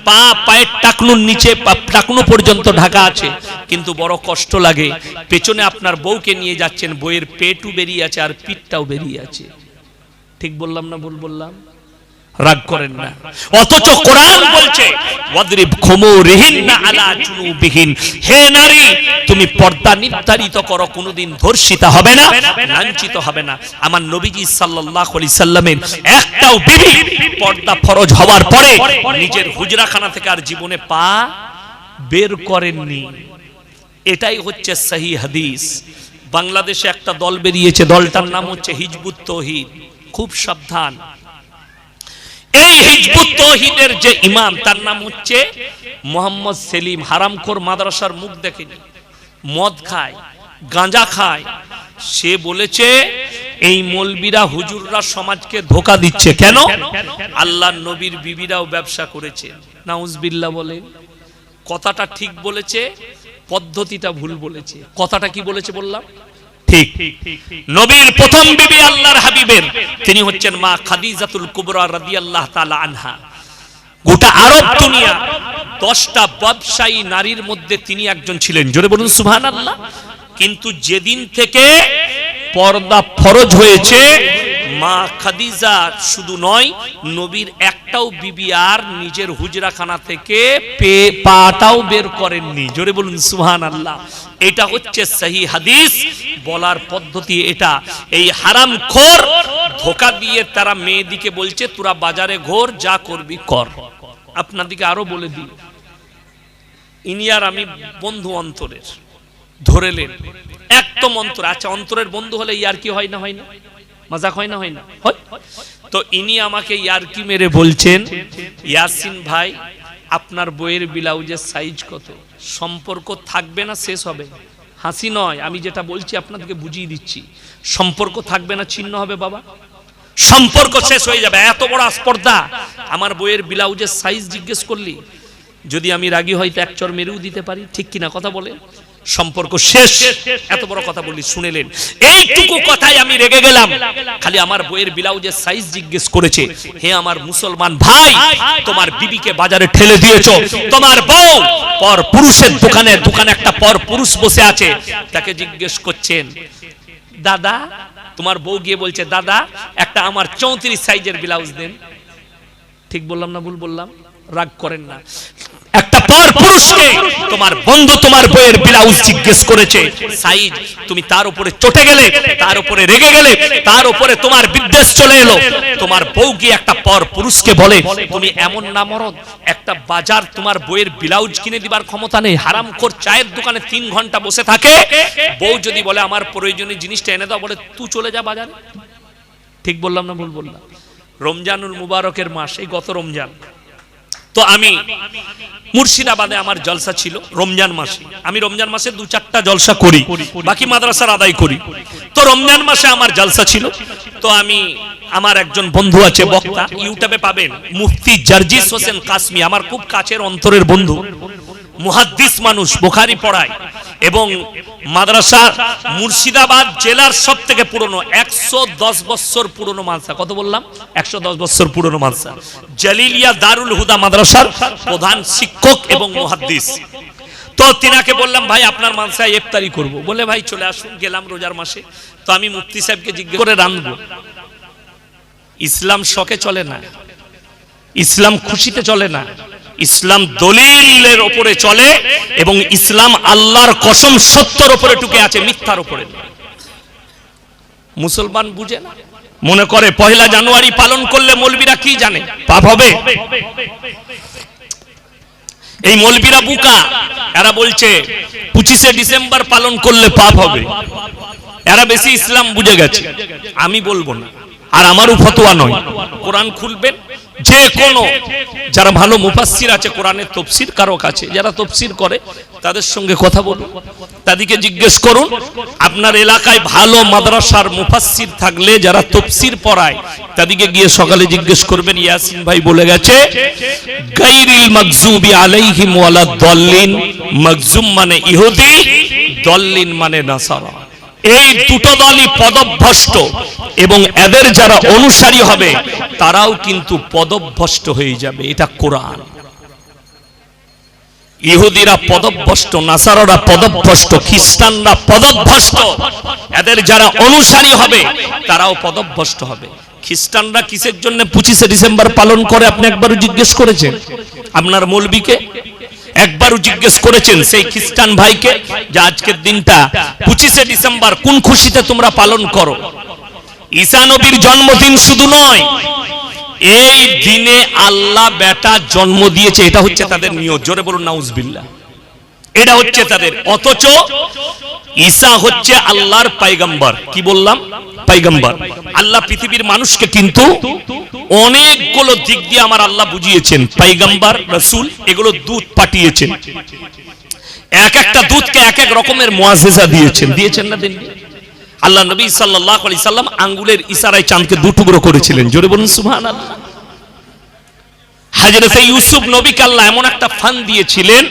পায়ের টাকনুর নিচে টাকনু পর্যন্ত ঢাকা আছে, কিন্তু বড় কষ্ট লাগে। পেছনে আপনার বউকে নিয়ে যাচ্ছেন, বউয়ের পেটও বেরিয়ে আছে আর পিঠটাও বেরিয়ে আছে। ঠিক বললাম না ভুল বললাম? রাগ করেন না। অথচ কোরআন বলছে ওয়াদরিব খুমুরিহিন্না আলা জুনুবিহিন, হে নারী তুমি পর্দা নির্ধারিত করো, কোনোদিন ধর্ষিতা হবে না, লাঞ্ছিত হবে না। আমার নবীজি সাল্লাল্লাহু আলাইহি সাল্লামের একটাও বিবি পর্দা ফরজ হওয়ার পরে নিজের হুজরাখানা থেকে আর জীবনে পা বের করেননি। এটাই হচ্ছে সহিহ হাদিস। বাংলাদেশে একটা দল বেরিয়েছে, দলটার নাম হচ্ছে হিজবুত তৌহিদ। খুব সাবধান, এই হিজবুত তৌহিদের যে ইমাম তার নাম হচ্ছে মোহাম্মদ সেলিম। হারামখোর, মাদ্রাসার মুখ দেখেনি, মদ খায়, গাঁজা খায়। সে বলেছে এই মৌলবীরা হুজুররা সমাজকে ধোঁকা দিচ্ছে। কেন? আল্লাহর নবীর বিবিরাও ব্যবসা করেছে। নাউজুবিল্লাহ বলে। কথাটা ঠিক বলেছে, পদ্ধতিটা ভুল বলেছে। কথাটা কি বলেছে বললাম? ঠিক। নবীর প্রথম বিবি আল্লাহর হাবিবের, তিনি হচ্ছেন মা খাদিজাতুল কুবরা রাদিয়াল্লাহু তাআলা আনহা। গোটা আরব দুনিয়া 10টা ব্যবসায়ী নারীর মধ্যে তিনি একজন ছিলেন। জোরে বলুন সুবহানাল্লাহ। কিন্তু যেদিন থেকে পর্দা ফরজ হয়েছে, মা খাদিজা শুধু নয়, নবীর একটাও বিবি আর নিজের হুজরাখানা থেকে পাটাও বের করেননি। জোরে বলুন সুবহানাল্লাহ। এটা হচ্ছে সহিহ হাদিস। বলার পদ্ধতি এটা। এই হারামখোর ধোঁকা দিয়ে তারা মেয়েদিকে বলছে তোরা বাজারে ঘোর, যা করবি কর। আপনাদিকে আরো বলে দিই, ইনি আর আমি বন্ধু অন্তরের, ধরেলেন একদম অন্তর। আচ্ছা, অন্তরের বন্ধু হলে ইয়ারকি হয় না? হয় না? মজাক হয় না? হয় না? তো ইনি আমাকে ইয়ারকি মেরে বলছেন, ইয়াসিন ভাই আপনার বইয়ের ব্লাউজের সাইজ কত? সম্পর্ক থাকবে না, শেষ হবে। হাসি নয়, আমি যেটা বলছি আপনাদেরকে বুঝিয়ে দিচ্ছি। সম্পর্ক থাকবে না, ছিন্ন হবে বাবা, সম্পর্ক শেষ হয়ে যাবে। এত বড় আস্পর্ধা। আমার বইয়ের ব্লাউজের সাইজ জিজ্ঞেস করলি, যদি আমি রাগী হয়তো এক চর মেরেও দিতে পারি। ঠিক কিনা কথা বলে? সম্পর্ক শেষ। এত বড় কথা বললি, শুনেলেন? এইটুকু কথাই আমি রেগে গেলাম। খালি আমার বইয়ের ব্লাউজের সাইজ জিজ্ঞেস করেছে। হে আমার মুসলমান ভাই, তোমার বিবিকে বাজারে ঠেলে দিয়েছো, তোমার বউ পর পুরুষের দোকানে একটা পর পুরুষ বসে আছে, তাকে জিজ্ঞেস করছেন, দাদা, তোমার বউ গিয়ে বলছে, দাদা একটা আমার 34 সাইজের ব্লাউজ দেন। ঠিক বললাম না ভুল বললাম? রাগ করেন না। একটা পর পুরুষকে তোমার বন্ধু তোমার বইয়ের ব্লাউজ জিজ্ঞেস করেছে সাইজ, তুমি তার উপরে চটে গেলে, তার উপরে রেগে গেলে, তার উপরে তোমার বিদ্বেষ চলে এলো। তোমার বউ গিয়ে একটা পর পুরুষকে বলে, তুমি এমন না মরদ, একটা বাজার তোমার বইয়ের ব্লাউজ কিনে দিবার ক্ষমতা নেই। হারামখোর চায়ের দোকানে 3 ঘন্টা বসে থাকে, বউ যদি বলে আমার প্রয়োজনীয় জিনিসটা এনে দাও, বলে তুই চলে যা বাজারে। ঠিক বললাম না ভুল বললাম? রমজানুল মুবারকের মাস, এই গত রমজান। তো আমি মুর্শিদাবাদে আমার জলসা ছিল রমজান মাসে। আমি রমজান মাসে 2-4টা জলসা করি, বাকি মাদ্রাসার আদায় করি। তো রমজান মাসে আমার জলসা ছিল। তো আমি, আমার একজন বন্ধু আছে বক্তা, ইউটিউবে পাবেন, মুফতি জার্জিস হোসেন কাসমি, আমার খুব কাছের অন্তরের বন্ধু, মুহাদ্দিস মানুষ, বুখারী পড়ায়। এবং মাদ্রাসা মুর্শিদাবাদ জেলার সব থেকে পুরনো 110 বছর পুরনো মাদ্রাসা। কত বললাম? 110 বছর পুরনো মাদ্রাসা। জালিলিয়া দারুল হুদা মাদ্রাসার প্রধান শিক্ষক এবং মুহাদ্দিস। তো তিনাকে বললাম ভাই আপনার মাদ্রাসায় ইফতারি করব। বলে ভাই চলে আসুন। গেলাম রোজার মাসে। তো আমি মুফতি সাহেবকে জিজ্ঞেস করে রাঁধবো। ইসলাম শখে চলে না, ইসলাম খুশিতে চলে না, ইসলাম দলিলের উপরে চলে এবং ইসলাম আল্লাহর কসম সত্যের উপরে টুকে আছে, মিথ্যার উপরে। মুসলমান বুঝে না, মনে করে পহেলা জানুয়ারি পালন করলে মৌলবীরা কি জানে পাপ হবে। এই মৌলবীরা বুকা, এরা বলছে 25শে ডিসেম্বর পালন করলে পাপ হবে। এরা বেশি ইসলাম বুঝে গেছে। আমি বলবো না, আর আমারও ফতোয়া নয়। কোরআন খুলবেন, যে কোনো যারা ভালো মুফাসসির আছে, কোরআনের তাফসীর কারক আছে, যারা তাফসীর করে তাদের সঙ্গে কথা বলুন, তাদেরকে জিজ্ঞেস করুন। আপনার এলাকায় ভালো মাদ্রাসার মুফাসসির থাকলে যারা তাফসীর পড়ায়, তাদেরকে গিয়ে সকালে জিজ্ঞেস করবেন ইয়াসিন ভাই বলে গেছে গায়রিল মাগজুবি আলাইহিম ওয়ালাদ দাল্লিন। মাগজুম মানে ইহুদি, দাল্লিন মানে নাসারা। এই দুটো দলই পদভ্রষ্ট এবং এদের যারা অনুসারী হবে তারাও কিন্তু পদভ্রষ্ট হয়ে যাবে। এটা কোরআন। ইহুদিরা পদভ্রষ্ট, নাসারারা পদভ্রষ্ট, খ্রিস্টানরা পদভ্রষ্ট। এদের যারা অনুসারী হবে তারাও পদভ্রষ্ট হবে। খ্রিস্টানরা কিসের জন্য 25শে ডিসেম্বর পালন করে আপনি একবারও জিজ্ঞেস করেছেন? আপনার মৌলবীকে একবারও জিজ্ঞেস করেছেন সেই খ্রিস্টান ভাইকে যে আজকের দিনটা 25শে ডিসেম্বর কোন খুশিতে তোমরা পালন করো? ঈসা নবীর জন্মদিন শুধু নয়, এই দিনে আল্লাহ বেটা জন্ম দিয়েছে, এটা হচ্ছে তাদের নিয়ত। জোরে বলুন নাউজুবিল্লাহ। এটা হচ্ছে তাদের। অথচ ঈসা হচ্ছে আল্লাহর পয়গম্বর। কি বললাম? পয়গম্বর। আল্লাহ পৃথিবীর মানুষকে কিন্তু অনেকগুলো দিক দিয়ে আমার আল্লাহ বুঝিয়েছেন। পয়গম্বর, রাসূল, এগুলো দূত পাঠিয়েছেন। এক একটা দূতকে এক এক রকমের মুআজিজা দিয়েছেন। দিয়েছেন না দেননি? আল্লাহ নবী সাল্লাল্লাহু আলাইহি সাল্লাম আঙ্গুলের ইশারায় চাঁদকে দুটুকরো করেছিলেন। জোরে বলুন সুবহানাল্লাহ। হযরত ইউসুফ নবীকে আল্লাহ এমন একটা ফান দিয়েছিলেন,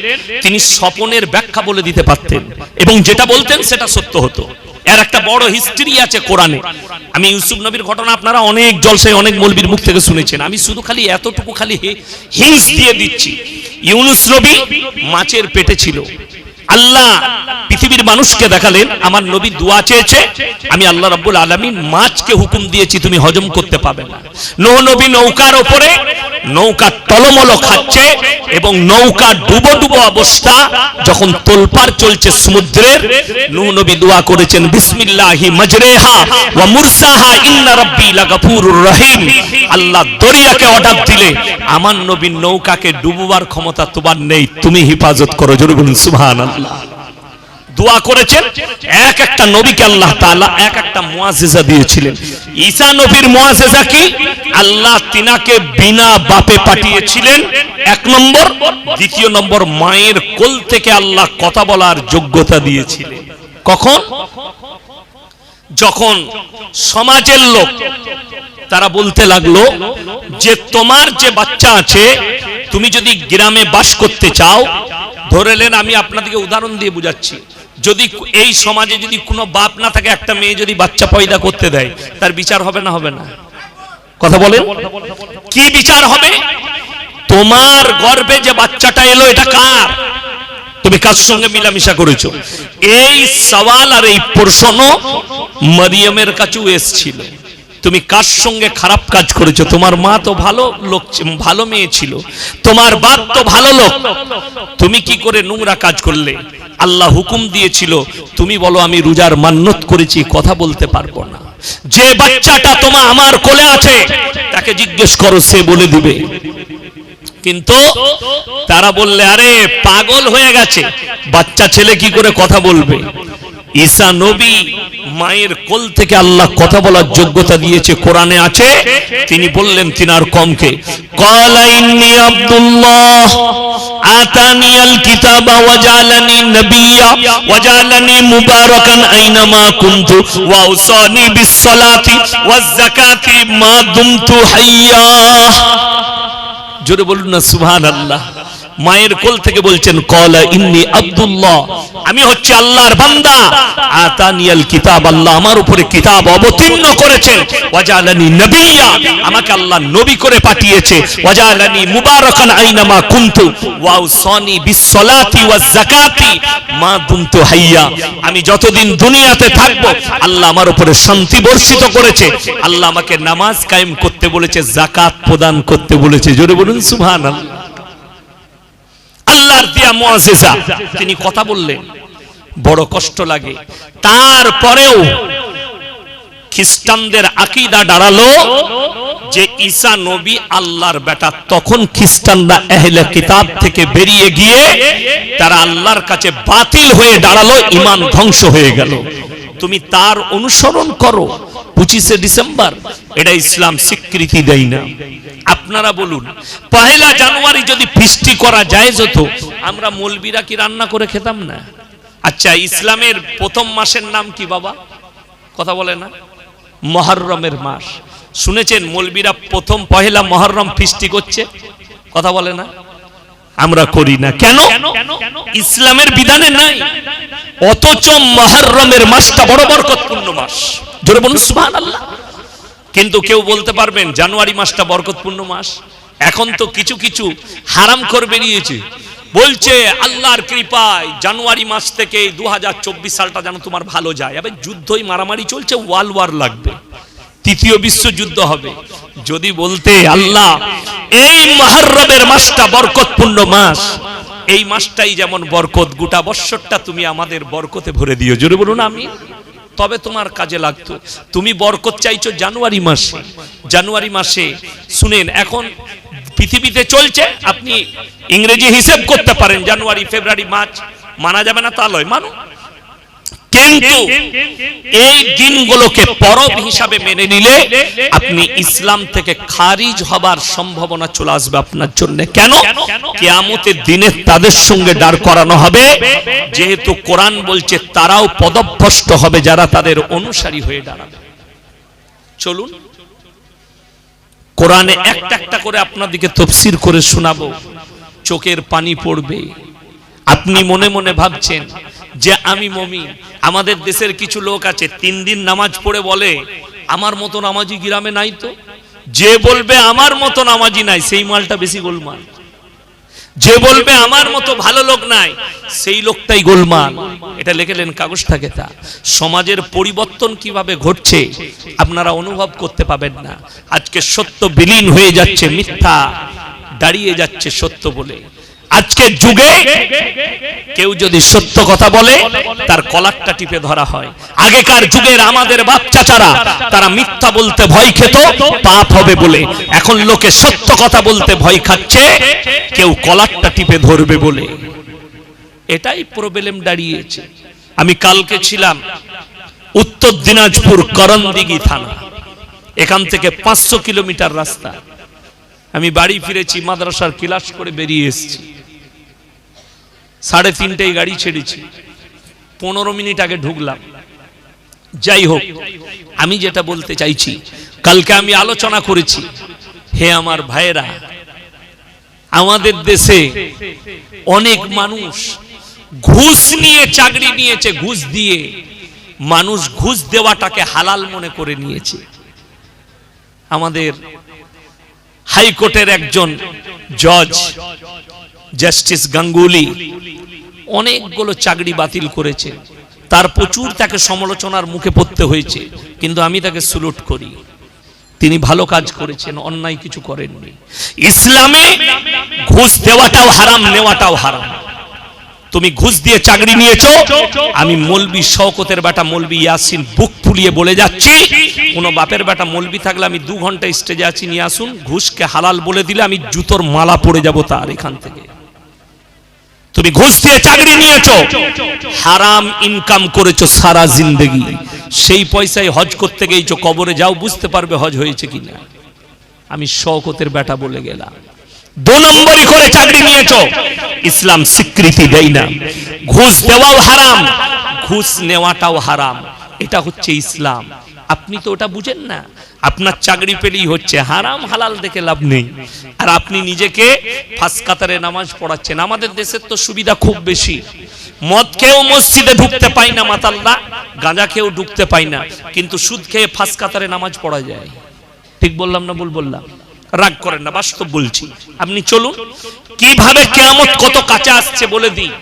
তিনি স্বপ্নের ব্যাখ্যা বলে দিতে পারতেন এবং যেটা বলতেন সেটা সত্য হতো। এর একটা বড় হিস্ট্রি আছে কোরআনে। আমি ইউসুফ নবীর ঘটনা আপনারা অনেক জলসায় অনেক মৌলবীর মুখ থেকে শুনেছেন। আমি শুধু খালি এতটুকু খালি হিন্স দিয়ে দিচ্ছি। ইউনুস নবী মাছের পেটে ছিল। আল্লাহ পৃথিবীর মানুষকে দেখালেন আমার নবী দোয়া চেয়েছে, আমি আল্লাহ রাব্বুল আলামিন মাছকে হুকুম দিয়েছি তুমি হজম করতে পাবে না। নূহ নবী নৌকার উপরে, নৌকা টলমল খাচ্ছে এবং নৌকা ডুবো ডুবো অবস্থা, যখন তোলপাড় চলছে সমুদ্রের, নূহ নবী দোয়া করেছেন বিসমিল্লাহি মাজরেহা ওয়া মুরসাহা ইন্না রাব্বি লাগাফুরুর রহিম। আল্লাহ দরিয়াকে অর্ডার দিলে আমার নবীর নৌকাকে ডুববার ক্ষমতা তোমার নেই, তুমি হেফাজত করো। জোরে বলুন সুবহানাল্লাহ। দোয়া করেছেন। এক একটা নবীকে আল্লাহ তাআলা এক একটা মুআজিজা দিয়েছিলেন। ঈসা নবীর মুআজিজা কি? আল্লাহ তিনাকে বিনা বাপে পাঠিয়েছিলেন, এক নম্বর। দ্বিতীয় নম্বর, মায়ের কোল থেকে আল্লাহ কথা বলার যোগ্যতা দিয়েছিলেন। কখন? যখন সমাজের লোক তারা বলতে লাগলো যে তোমার যে বাচ্চা আছে, তুমি যদি গ্রামে বাস করতে চাও, ধরে নেন, আমি আপনাদেরকে উদাহরণ দিয়ে বুঝাচ্ছি, যদি এই সমাজে যদি কোনো বাপ না থাকে, একটা মেয়ে যদি বাচ্চা পয়দা করতে দেয়, তার বিচার হবে না হবে না? কথা বলেন, কি বিচার হবে? তোমার গর্ভে যে বাচ্চাটা এলো এটা কার? তুমি কার সঙ্গে মিলামিশা করেছো? এই সওয়াল আর এই প্রশ্ন মারিয়ামের কাছেও এসেছিল। তুমি কার সঙ্গে খারাপ কাজ করেছো? তোমার মা তো ভালো লোক, ভালো মেয়ে ছিল, তোমার বাপ তো ভালো লোক, তুমি কি করে নোংরা কাজ করলে? আল্লাহ হুকুম দিয়েছিল তুমি বলো আমি রোজার মান্নত করেছি, কথা বলতে পারবো না। যে বাচ্চাটা তোমার আমার কোলে আছে তাকে জিজ্ঞেস করো, সে বলে দিবে। কিন্তু তারা বললে আরে পাগল হয়ে গেছে, বাচ্চা ছেলে কি করে কথা বলবে? ঈসা নবী মায়ের কোল থেকে আল্লাহ কথা বলার যোগ্যতা দিয়েছে, কোরআনে আছে। তিনি বললেন তিনার কমকে, ক্বালা ইন্নী আব্দুল্লাহ আতানিয়াল কিতাবা ওয়া জাআলানি নাবিয়্যা ওয়া জাআলানি মুবারাকান আইনামা কুনতু ওয়া আওসানি বিস সালাতি ওয়াজ যাকাতি মা দুমতু হাইয়্যা। জোরে বলুন না সুবহানাল্লাহ। মায়ের কোল থেকে বলছেন ক্বালা ইন্নী আব্দুল্লাহ, আমি হচ্ছে আল্লাহর বান্দা। আতানিয়াল কিতাব, আল্লাহ আমার উপরে কিতাব অবতীর্ণ করেছেন। ওয়াজালানি নবিয়্যা, আমাকে আল্লাহ নবী করে পাঠিয়েছে। ওয়াজালানি মুবারাকান আইনামা কুনতু ওয়াউসানি বিসসালাতি ওয়াজ যাকাতি মা দুমতু হাইয়া, আমি যতদিন দুনিয়াতে থাকব আল্লাহ আমার উপরে শান্তি বর্ষিত করেছে। আল্লাহ আমাকে নামাজ কায়েম করতে বলেছে, যাকাত প্রদান করতে বলেছে। জোরে বলুন সুবহানাল্লাহ। আল্লাহর দেয়া মুআজিজা। তিনি কথা বললেন, বড় কষ্ট লাগে। তারপরেও খ্রিস্টানদের আকীদা দাঁড়ালো যে ঈসা নবী আল্লাহর বেটা। তখন খ্রিস্টানরা আহলে কিতাব থেকে বেরিয়ে গিয়ে তারা আল্লাহর কাছে বাতিল হয়ে দাঁড়ালো, ঈমান ধ্বংস হয়ে গেল। তুমি তার অনুসরণ করো। 25শে ডিসেম্বর এটা ইসলাম স্বীকৃতি দেয় না। আপনারা বলুন, 1 জানুয়ারি যদি ফিস্টি করা জায়েজ হতো, আমরা মৌলবীরা কি রান্না করে খেতাম না? আচ্ছা, ইসলামের প্রথম মাসের নাম কি বাবা? কথা বলে না? মুহররমের মাস। শুনেছেন মৌলবীরা প্রথম 1 মুহররম ফিস্টি করছে? কথা বলে না? আমরা করি না কেন? ইসলামের বিধানে নাই। অথচ মুহররমের মাসটা বড় বরকতপূর্ণ মাস। জোরে বলুন সুবহানাল্লাহ। কিন্তু কেউ বলতে পারবেন জানুয়ারি মাসটা বরকতপূর্ণ মাস? এখন তো কিছু কিছু হারাম করে বেরিয়েছে, বলছে আল্লাহর কৃপায় জানুয়ারি মাস থেকে 2024 সালটা যেন তোমার ভালো যায়। আবে যুদ্ধই মারামারি চলছে, ওয়ার্ল্ড ওয়ার লাগবে, ৩য় বিশ্বযুদ্ধ হবে। যদি বলতে আল্লাহ এই মুহররমের মাসটা বরকতপূর্ণ মাস, এই মাসটাই যেমন বরকত, গোটা বছরটা তুমি আমাদের বরকতে ভরে দিও। জোরে বলুন আমিন। তবে তোমার কাজে লাগতো। তুমি বরকত চাইছো জানুয়ারি মাসে। জানুয়ারি মাসে শুনেন, এখন পৃথিবীতে চলছে, আপনি ইংরেজি হিসেব করতে পারেন, জানুয়ারি, ফেব্রুয়ারি, মার্চ। মানা যাবে না তা নয়, মানু। কিন্তু এই দিনগুলোকে পরব হিসাবে মেনে নিলে আপনি ইসলাম থেকে খারিজ হবার সম্ভাবনা চলে আসবে আপনার জন্য। কেন? কিয়ামতের দিনে তাদের সঙ্গে দাঁড় করানো হবে, যেহেতু কোরআন বলছে তারাও পদভ্রষ্ট হবে যারা তাদের অনুসারী হয়ে দাঁড়াবে। চলুন কোরআনে একটা একটা করে আপনাদেরকে তাফসীর করে শোনাবো, চোখের পানি পড়বে। আপনি মনে মনে ভাবছেন যে আমি মুমিন। আমাদের দেশের কিছু লোক আছে 3 দিন নামাজ পড়ে বলে আমার মতো নামাজি গ্রামে নাই। তো যে বলবে আমার মতো নামাজি নাই, সেই মালটা বেশি গোলমাল। যে বলবে আমার মতো ভালো লোক নাই, সেই লোকটাই গোলমাল। এটা লিখলেন কাগজটাকে। তা সমাজের পরিবর্তন কিভাবে ঘটছে আপনারা অনুভব করতে পাবেন না। আজকে সত্য বিলীন হয়ে যাচ্ছে, মিথ্যা দাঁড়িয়ে যাচ্ছে সত্য বলে। আজকের যুগে কেউ যদি সত্য কথা বলে তার কলারটা টিপে ধরা হয়। আগেকার যুগের আমাদের বাপ চাচারা তারা মিথ্যা বলতে ভয় খেত, পাপ হবে বলে। এখন লোকে সত্য কথা বলতে ভয় খাচ্ছে, কেউ কলারটা টিপে ধরবে বলে। এটাই প্রবলেম দাঁড়িয়েছে। আমি কালকে ছিলাম উত্তর দিনাজপুর করণদিঘি থানা, এখান থেকে 500 কিলোমিটার রাস্তা। আমি বাড়ি ফিরেছি, মাদ্রাসার ক্লাস করে বেরিয়ে এসেছি। 3:30টায় গাড়ি ছেড়েছি, 15 মিনিট আগে ঢুকলাম। যাই হোক, আমি যেটা বলতে চাইছি, কালকে আমি আলোচনা করেছি, হে আমার ভাইয়েরা, আমাদের দেশে অনেক মানুষ ঘুষ নিয়ে চাকরি নিয়েছে। ঘুষ দিয়ে মানুষ ঘুষ দেওয়াটাকে হালাল মনে করে নিয়েছে। আমাদের হাইকোর্টের একজন জজ জাস্টিস গাঙ্গুলি অনেকগুলো চাকরি বাতিল করেছে। তার প্রচুর তাকে সমালোচনার মুখে পড়তে হয়েছে, কিন্তু আমি তাকে স্যালুট করি। তিনি ভালো কাজ করেছেন, অন্যায় কিছু করেননি। ইসলামে ঘুষ দেওয়াটাও হারাম, নেওয়াটাও হারাম। তুমি ঘুষ দিয়ে চাকরি নিয়েছো, আমি মৌলবি শওকতের বেটা মৌলবি ইয়াসিন বুক ফুলিয়ে বলে যাচ্ছি, কোন বাপের বেটা মৌলবি থাকলে আমি 2 ঘন্টা স্টেজে আছি, নিয়ে আসুন। ঘুষকে হালাল বলে দিলে আমি জুতোর মালা পড়ে যাব তার এখান থেকে। তুমি ঘুষ দিয়ে চাকরি নিয়েছো, হারাম ইনকাম করেছো সারা জিন্দেগি, সেই পয়সায় হজ করতে গিয়েছো, কবরে যাও বুঝতে পারবে হজ হয়েছে কিনা। আমি শওকতের বেটা বলে গেলাম। 2 নম্বরই করে চাকরি নিয়েছো, ইসলাম স্বীকৃতি দেয় না। ঘুষ দেওয়াও হারাম, ঘুষ নেওয়াটাও হারাম। এটা হচ্ছে ইসলাম। আপনি তো ওটা বুঝেন না। আপনার চাকরি পেলেই হচ্ছে, হারাম হালাল দেখে লাভ নেই। আর আপনি নিজেকে ফার্স্ট কাতারে নামাজ পড়াচ্ছেন। আমাদের দেশের তো সুবিধা খুব বেশি, মদ খেয়েও মসজিদে ঢুকতে পাই না মাতাল্লা, গাঁজা খেয়েও ঢুকতে পাই না, কিন্তু সুদ খেয়ে ফার্স্ট কাতারে নামাজ পড়া যায়। ঠিক বললাম না ভুল বললাম? রাগ করেন না, বাস্তব বলছি। আপনি চলুন কিভাবে কিয়ামত কত কাছে আসছে বলে দিই,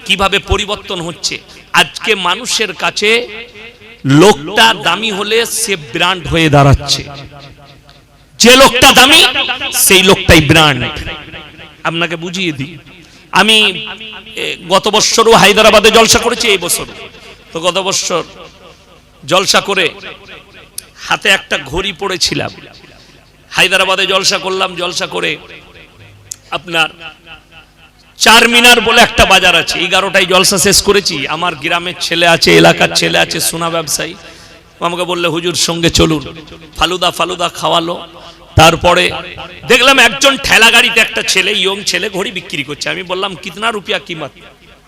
কিভাবে পরিবর্তন হচ্ছে। আজকে মানুষের কাছে লোকটা দামি হলে সে ব্র্যান্ড হয়ে দাঁড়াচ্ছে। যে লোকটা দামি সেই লোকটাই ব্র্যান্ড। আপনাকে বুঝিয়ে দিই, আমি গত বছরও হায়দ্রাবাদে জলসা করেছি, এই বছর তো গত বছর জলসা করে হাতে একটা ঘড়ি পড়েছিলাম। হায়দ্রাবাদে জলসা করলাম, জলসা করে আপনার চারমিনার বলে একটা বাজার আছে, 11টায় জলসা শেষ করেছি। আমার গ্রামের ছেলে আছে, এলাকার ছেলে আছে, সোনা ব্যবসায়ী, আমাকে বললে হুজুর সঙ্গে চলুন, ফালুদা খাওয়ালো। তারপরে দেখলাম একজন ঠেলা গাড়িতে একটা ছেলে, ইয়ং ছেলে, ঘড়ি বিক্রি করছে। আমি বললাম কিতনা রুপিয়া কিমত?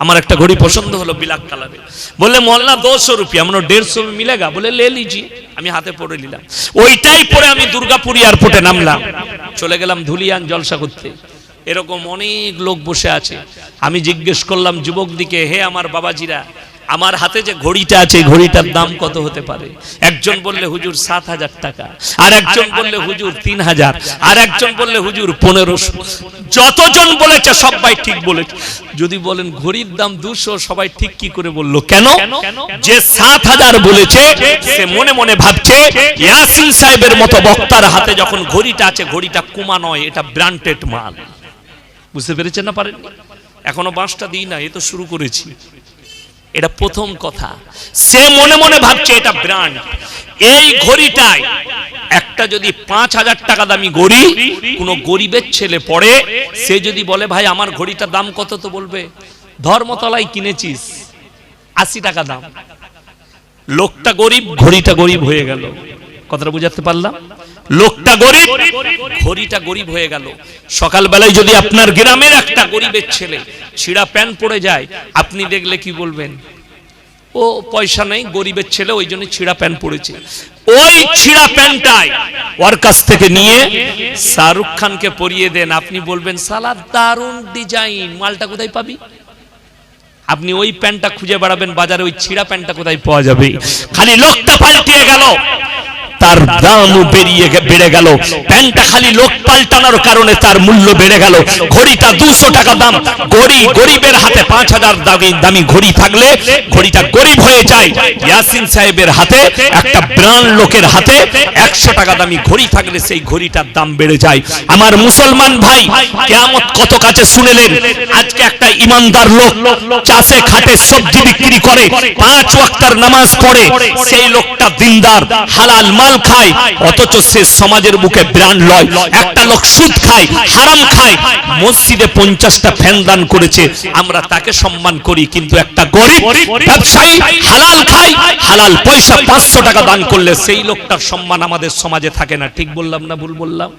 আমার একটা ঘড়ি পছন্দ হলো ব্ল্যাক কালারে। বললে মোল্লা 200 রুপিয়া। আমরা 150 में मिलेगा? बोले ले लीजिए। আমি হাতে পড়ে নিলাম, ওইটাই পরে আমি দুর্গাপুর এয়ারপোর্টে নামলাম, চলে গেলাম ধুলিয়ান জলসা করতে। এরকম অনেক লোক বসে আছে। আমি জিজ্ঞেস করলাম যুবক দিকে, হে আমার বাবাজিরা, আমার হাতে যে ঘড়িটা আছে ঘড়িটার দাম কত হতে পারে? একজন বললে হুজুর 7000 টাকা, আর একজন বললে হুজুর 3000, আর একজন বললে হুজুর 1500। যতজন বলেছে সবাই ঠিক বলেছে। যদি বলেন ঘড়ির দাম 200, সবাই ঠিক কি করে বললো? কেন? যে 7000 বলেছে সে মনে মনে ভাবছে ইয়াসিন সাহেবের মতো বক্তার হাতে যখন ঘড়িটা আছে, ঘড়িটা কুমা নয়, এটা ব্র্যান্ডেড মাল। বুঝতে পেরেছেন না? পারেন? এখনো বাঁশটা দিই না, এ তো শুরু করেছি। এটা প্রথম কথা, সে মনে মনে ভাবছে এটা ব্র্যান্ড। এই ঘড়িটায় একটা যদি 5000 টাকা দামি ঘড়ি কোনো গরিবের ছেলে পড়ে, সে যদি বলে ভাই আমার ঘড়িটার দাম কত, তো বলবে ধর্মতলায় কিনেছিস 80 টাকা দাম। লোকটা গরিব, ঘড়িটা গরিব হয়ে গেল। কথাটা বুঝাতে পারলাম? লোকটা গরিব, ঘড়িটা গরিব হয়ে গেল। সকালবেলায় যদি আপনার গ্রামের একটা গরিবের ছেলে ছিঁড়া প্যান্ট পরে যায়, আপনি দেখলে কি বলবেন? ও পয়সা নেই, গরিবের ছেলে, ওই জন্য ছিঁড়া প্যান্ট পরেছে। ওই ছিঁড়া প্যান্টটাই ওর কাছ থেকে নিয়ে শাহরুখ খানকে পরিয়ে দেন, আপনি বলবেন সালা দারুণ ডিজাইন, মালটা কোথায় পাবি? আপনি ওই প্যান্টটা খুঁজে বেড়াবেন বাজারে, ওই ছিঁড়া প্যান্টটা কোথায় পাওয়া যাবে? খালি লোকটা পাল্টিয়ে গেল, তার দামও বেড়ে গেল। প্যান্টটা খালি লোক পাল্টানোর কারণে তার মূল্য বেড়ে গেল। ঘড়িটা 200 টাকা দাম, গরিবের হাতে 5000 দামি ঘড়ি থাকলে ঘড়িটা গরিব হয়ে যায়। ইয়াসিন সাহেবের হাতে, একটা ব্র্যান্ড লোকের হাতে 100 টাকা দামি ঘড়ি থাকলে সেই ঘড়িটার দাম বেড়ে যায়। আমার মুসলমান ভাই, কিয়ামত কত কাছে শুনেলেন। আজকে একটা ইমানদার লোক চাষে খাটে, সবজি বিক্রি করে, 5 ওয়াক্তের নামাজ পড়ে, সেই লোকটা দিনদার, হালাল মাল খায়, অথচ সে সমাজের বুকে ব্র্যান্ড লয়। একটা লোক সুদ খায়, হারাম খায়, মসজিদে 50টা ফ্যান দান করেছে, আমরা তাকে সম্মান করি, কিন্তু একটা গরিব ব্যবসায়ী হালাল খায়, হালাল পয়সা 500 টাকা দান করলে সেই লোকটার সম্মান আমাদের সমাজে থাকে না। ঠিক বললাম না ভুল বললাম?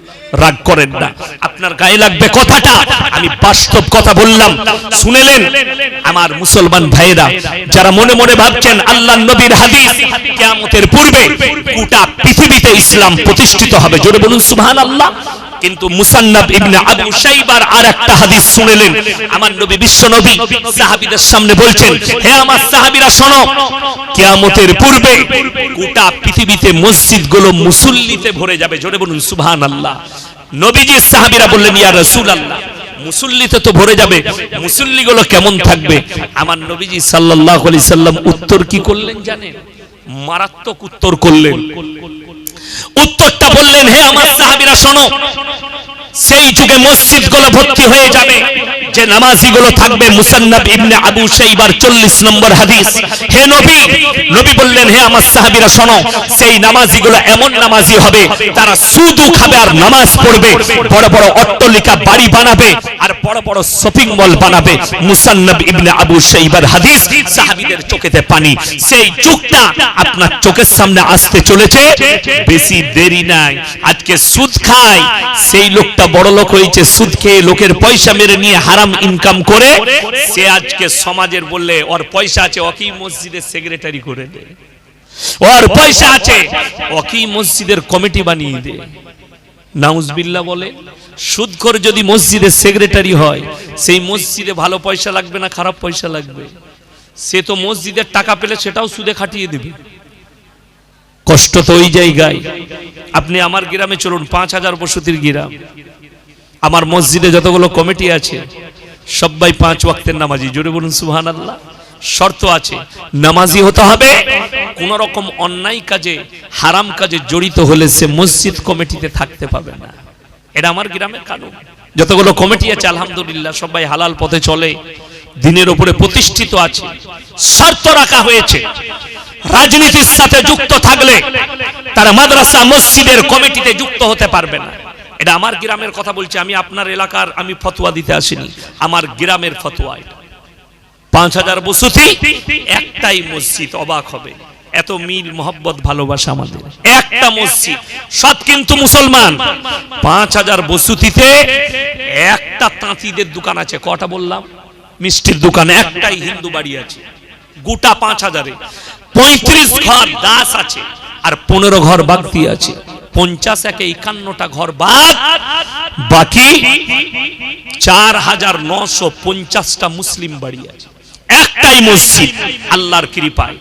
রাগ করেন না, আপনার গায়ে লাগবে কথাটা, আমি বাস্তব কথা বললাম, শুনেলেন? আমার মুসলমান ভাইয়েরা, যারা মনে মনে ভাবছেন আল্লাহর নবীর হাদিস কিয়ামতের পূর্বে গোটা পৃথিবীতে ইসলাম প্রতিষ্ঠিত হবে, জোরে বলুন সুবহানাল্লাহ। কিন্তু মুসান্নাফ ইবনে আবু শাইবার আরেকটা হাদিস শুনেলেন। আমার নবী, বিশ্ব নবী সাহাবীদের সামনে বলছেন, হে আমার সাহাবীরা শোনো, কিয়ামতের পূর্বে গোটা পৃথিবীতে মসজিদগুলো মুসল্লিতে ভরে যাবে, জোরে বলুন সুবহানাল্লাহ। নবীজি সাহাবীরা বললেন, ইয়া রাসূলুল্লাহ, মুসল্লিতে তো ভরে যাবে, মুসল্লিগুলো কেমন থাকবে? আমার নবীজি সাল্লাল্লাহু আলাইহি সাল্লাম উত্তর কি করলেন জানেন? মারাত্মক উত্তর করলেন। উত্তরটা বললেন, হে আমার সাহাবীরা শোনো, সেই যুগে মসজিদগুলো ভর্তি হয়ে যাবে, যে নামাজিগুলো থাকবে। মুসান্নাফ ইবনে আবু শাইবার 40 নম্বর হাদিস। হে নবী, নবী বললেন, হে আমার সাহাবীরা শোনো, সেই নামাজিগুলো এমন নামাজি হবে, তারা সুদও খাবে আর নামাজ পড়বে, বড় বড় অট্টালিকা বাড়ি বানাবে আর বড় বড় শপিং মল বানাবে। মুসান্নাফ ইবনে আবু শাইবার হাদিস, সাহাবীদের চোখেতে পানি। সেই যুগটা আপনার চোখের সামনে আসতে চলেছে, বেশি দেরি নাই। আজকে সুদ খায় সেই লোকটা বড় লোক হয়েছে, সুদ খেয়ে লোকের পয়সা মেরে নিয়ে হারাম ইনকাম করে, সে আজকে সমাজের বললে ওর পয়সা আছে, ওকে মসজিদের সেক্রেটারি করে দেয়। ওর পয়সা আছে, ওকি মসজিদের কমিটি বানিয়ে দে। নাউজুবিল্লাহ বলে। সুদখোর যদি মসজিদের সেক্রেটারি হয়, সেই মসজিদে ভালো পয়সা লাগবে না খারাপ পয়সা লাগবে? সে তো মসজিদের টাকা পেলে সেটাও সুদে খাটিয়ে দেবে। কষ্ট তো ওই জায়গায়। আপনি আমার গ্রামে চলুন, 5000 বসতির গ্রাম, আমার মসজিদে যতগুলো কমিটি আছে সবাই 5 ওয়াক্তের নামাজি। জোরে বলুন সুবহানাল্লাহ। শর্ত আছে, নামাজি হতে হবে। কোন রকম অন্যায় কাজে, হারাম কাজে জড়িত হলে সে মসজিদ কমিটিতে থাকতে পাবে না। এটা আমার গ্রামের কানুন। যতগুলো কমিটি আছে আলহামদুলিল্লাহ সবাই হালাল পথে চলে, দিনের উপরে প্রতিষ্ঠিত আছে। শর্ত রাখা হয়েছে, রাজনীতির সাথে যুক্ত থাকলে তারা মাদ্রাসা মসজিদের কমিটিতে যুক্ত হতে পারবে না। এটা আমার গ্রামের কথা বলছি, আমি আপনার এলাকার আমি ফতোয়া দিতে আসিনি, আমার গ্রামের ফতোয়া এটা। 5000 বসতি, একটাই মসজিদ। অবাক হবে, এত মিল মোহব্বত ভালোবাসা আমাদের, একটা মসজিদ, সব কিন্তু মুসলমান। 5000 বসতিতে একটা তাঁতিদের দোকান আছে। কটা বললাম? মিষ্টির দোকান। একটাই হিন্দু বাড়ি আছে গোটা 5000-এ। 35 ঘর দাস আছে আর 15 ঘর বাগদি আছে। 50 একে 51টা ঘর বাদ, বাকি 4950টা মুসলিম বাড়ি আছে। একটাই মসজিদ। আল্লাহর কৃপায়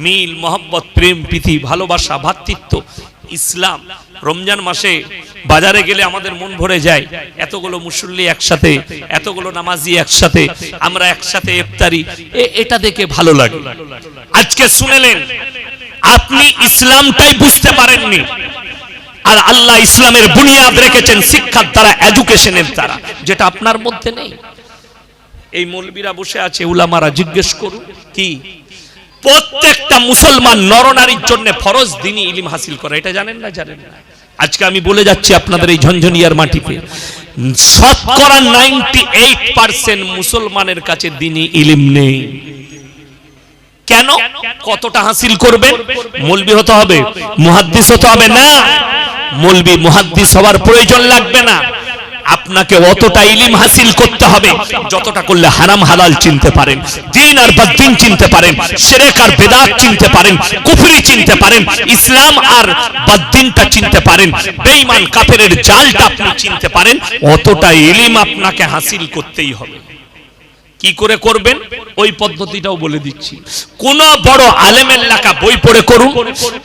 মিল মোহব্বত, প্রেম প্রীতি, ভালোবাসা, ভ্রাতৃত্ব, ইসলাম। রমজান মাসে বাজারে গেলে আমাদের মন ভরে যায়, এতগুলো মুসল্লি একসাথে, এতগুলো নামাজি একসাথে, আমরা একসাথে ইফতারি, এটা দেখে ভালো লাগে। আজকে শুনলেন, আপনি ইসলামটাই বুঝতে পারেননি, আর আল্লাহ ইসলামের বুনিয়াদ রেখেছেন শিক্ষার দ্বারা, এডুকেশনের দ্বারা, যেটা আপনার মধ্যে নেই। এই মৌলবীরা বসে আছে, উলামারা, জিজ্ঞেস করুন কি প্রত্যেকটা মুসলমান নরনারীর জন্য ফরজ দ্বীনি ইলম হাসিল করা, এটা জানেন না? জানেন না। আজকে আমি বলে যাচ্ছি আপনাদের এই ঝনঝনিয়ার মাটিতে, শতকরা 98% মুসলমানের কাছে দ্বীনি ইলম নেই। কেন? কতটা হাসিল করবেন? মৌলবী হতে হবে, মুহাদ্দিস হতে হবে না। মৌলবী মুহাদ্দিস হওয়ার প্রয়োজন লাগবে না। আপনাকে অতটা ইলম হাসিল করতে হবে যতটা করলে হারাম হালাল চিনতে পারেন, দ্বীন আর বাদ্দীন চিনতে পারেন, শিরক আর বিদআত চিনতে পারেন, কুফরি চিনতে পারেন, ইসলাম আর বাদ্দীনটা চিনতে পারেন, বেঈমান কাফেরের জালটা আপনি চিনতে পারেন। অতটা ইলম আপনাকে হাসিল করতেই হবে। কি করে করবেন ওই পদ্ধতিটাও বলে দিচ্ছি। কোন বড় আলেমের লেখা বই পড়ে করুন,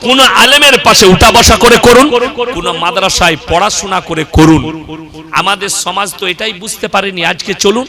কোন আলেমের পাশে উঠা বসা করে করুন, কোন মাদ্রাসায় পড়াশোনা করে করুন। আমাদের সমাজ তো এটাই বুঝতে পারেনি। আজকে চলুন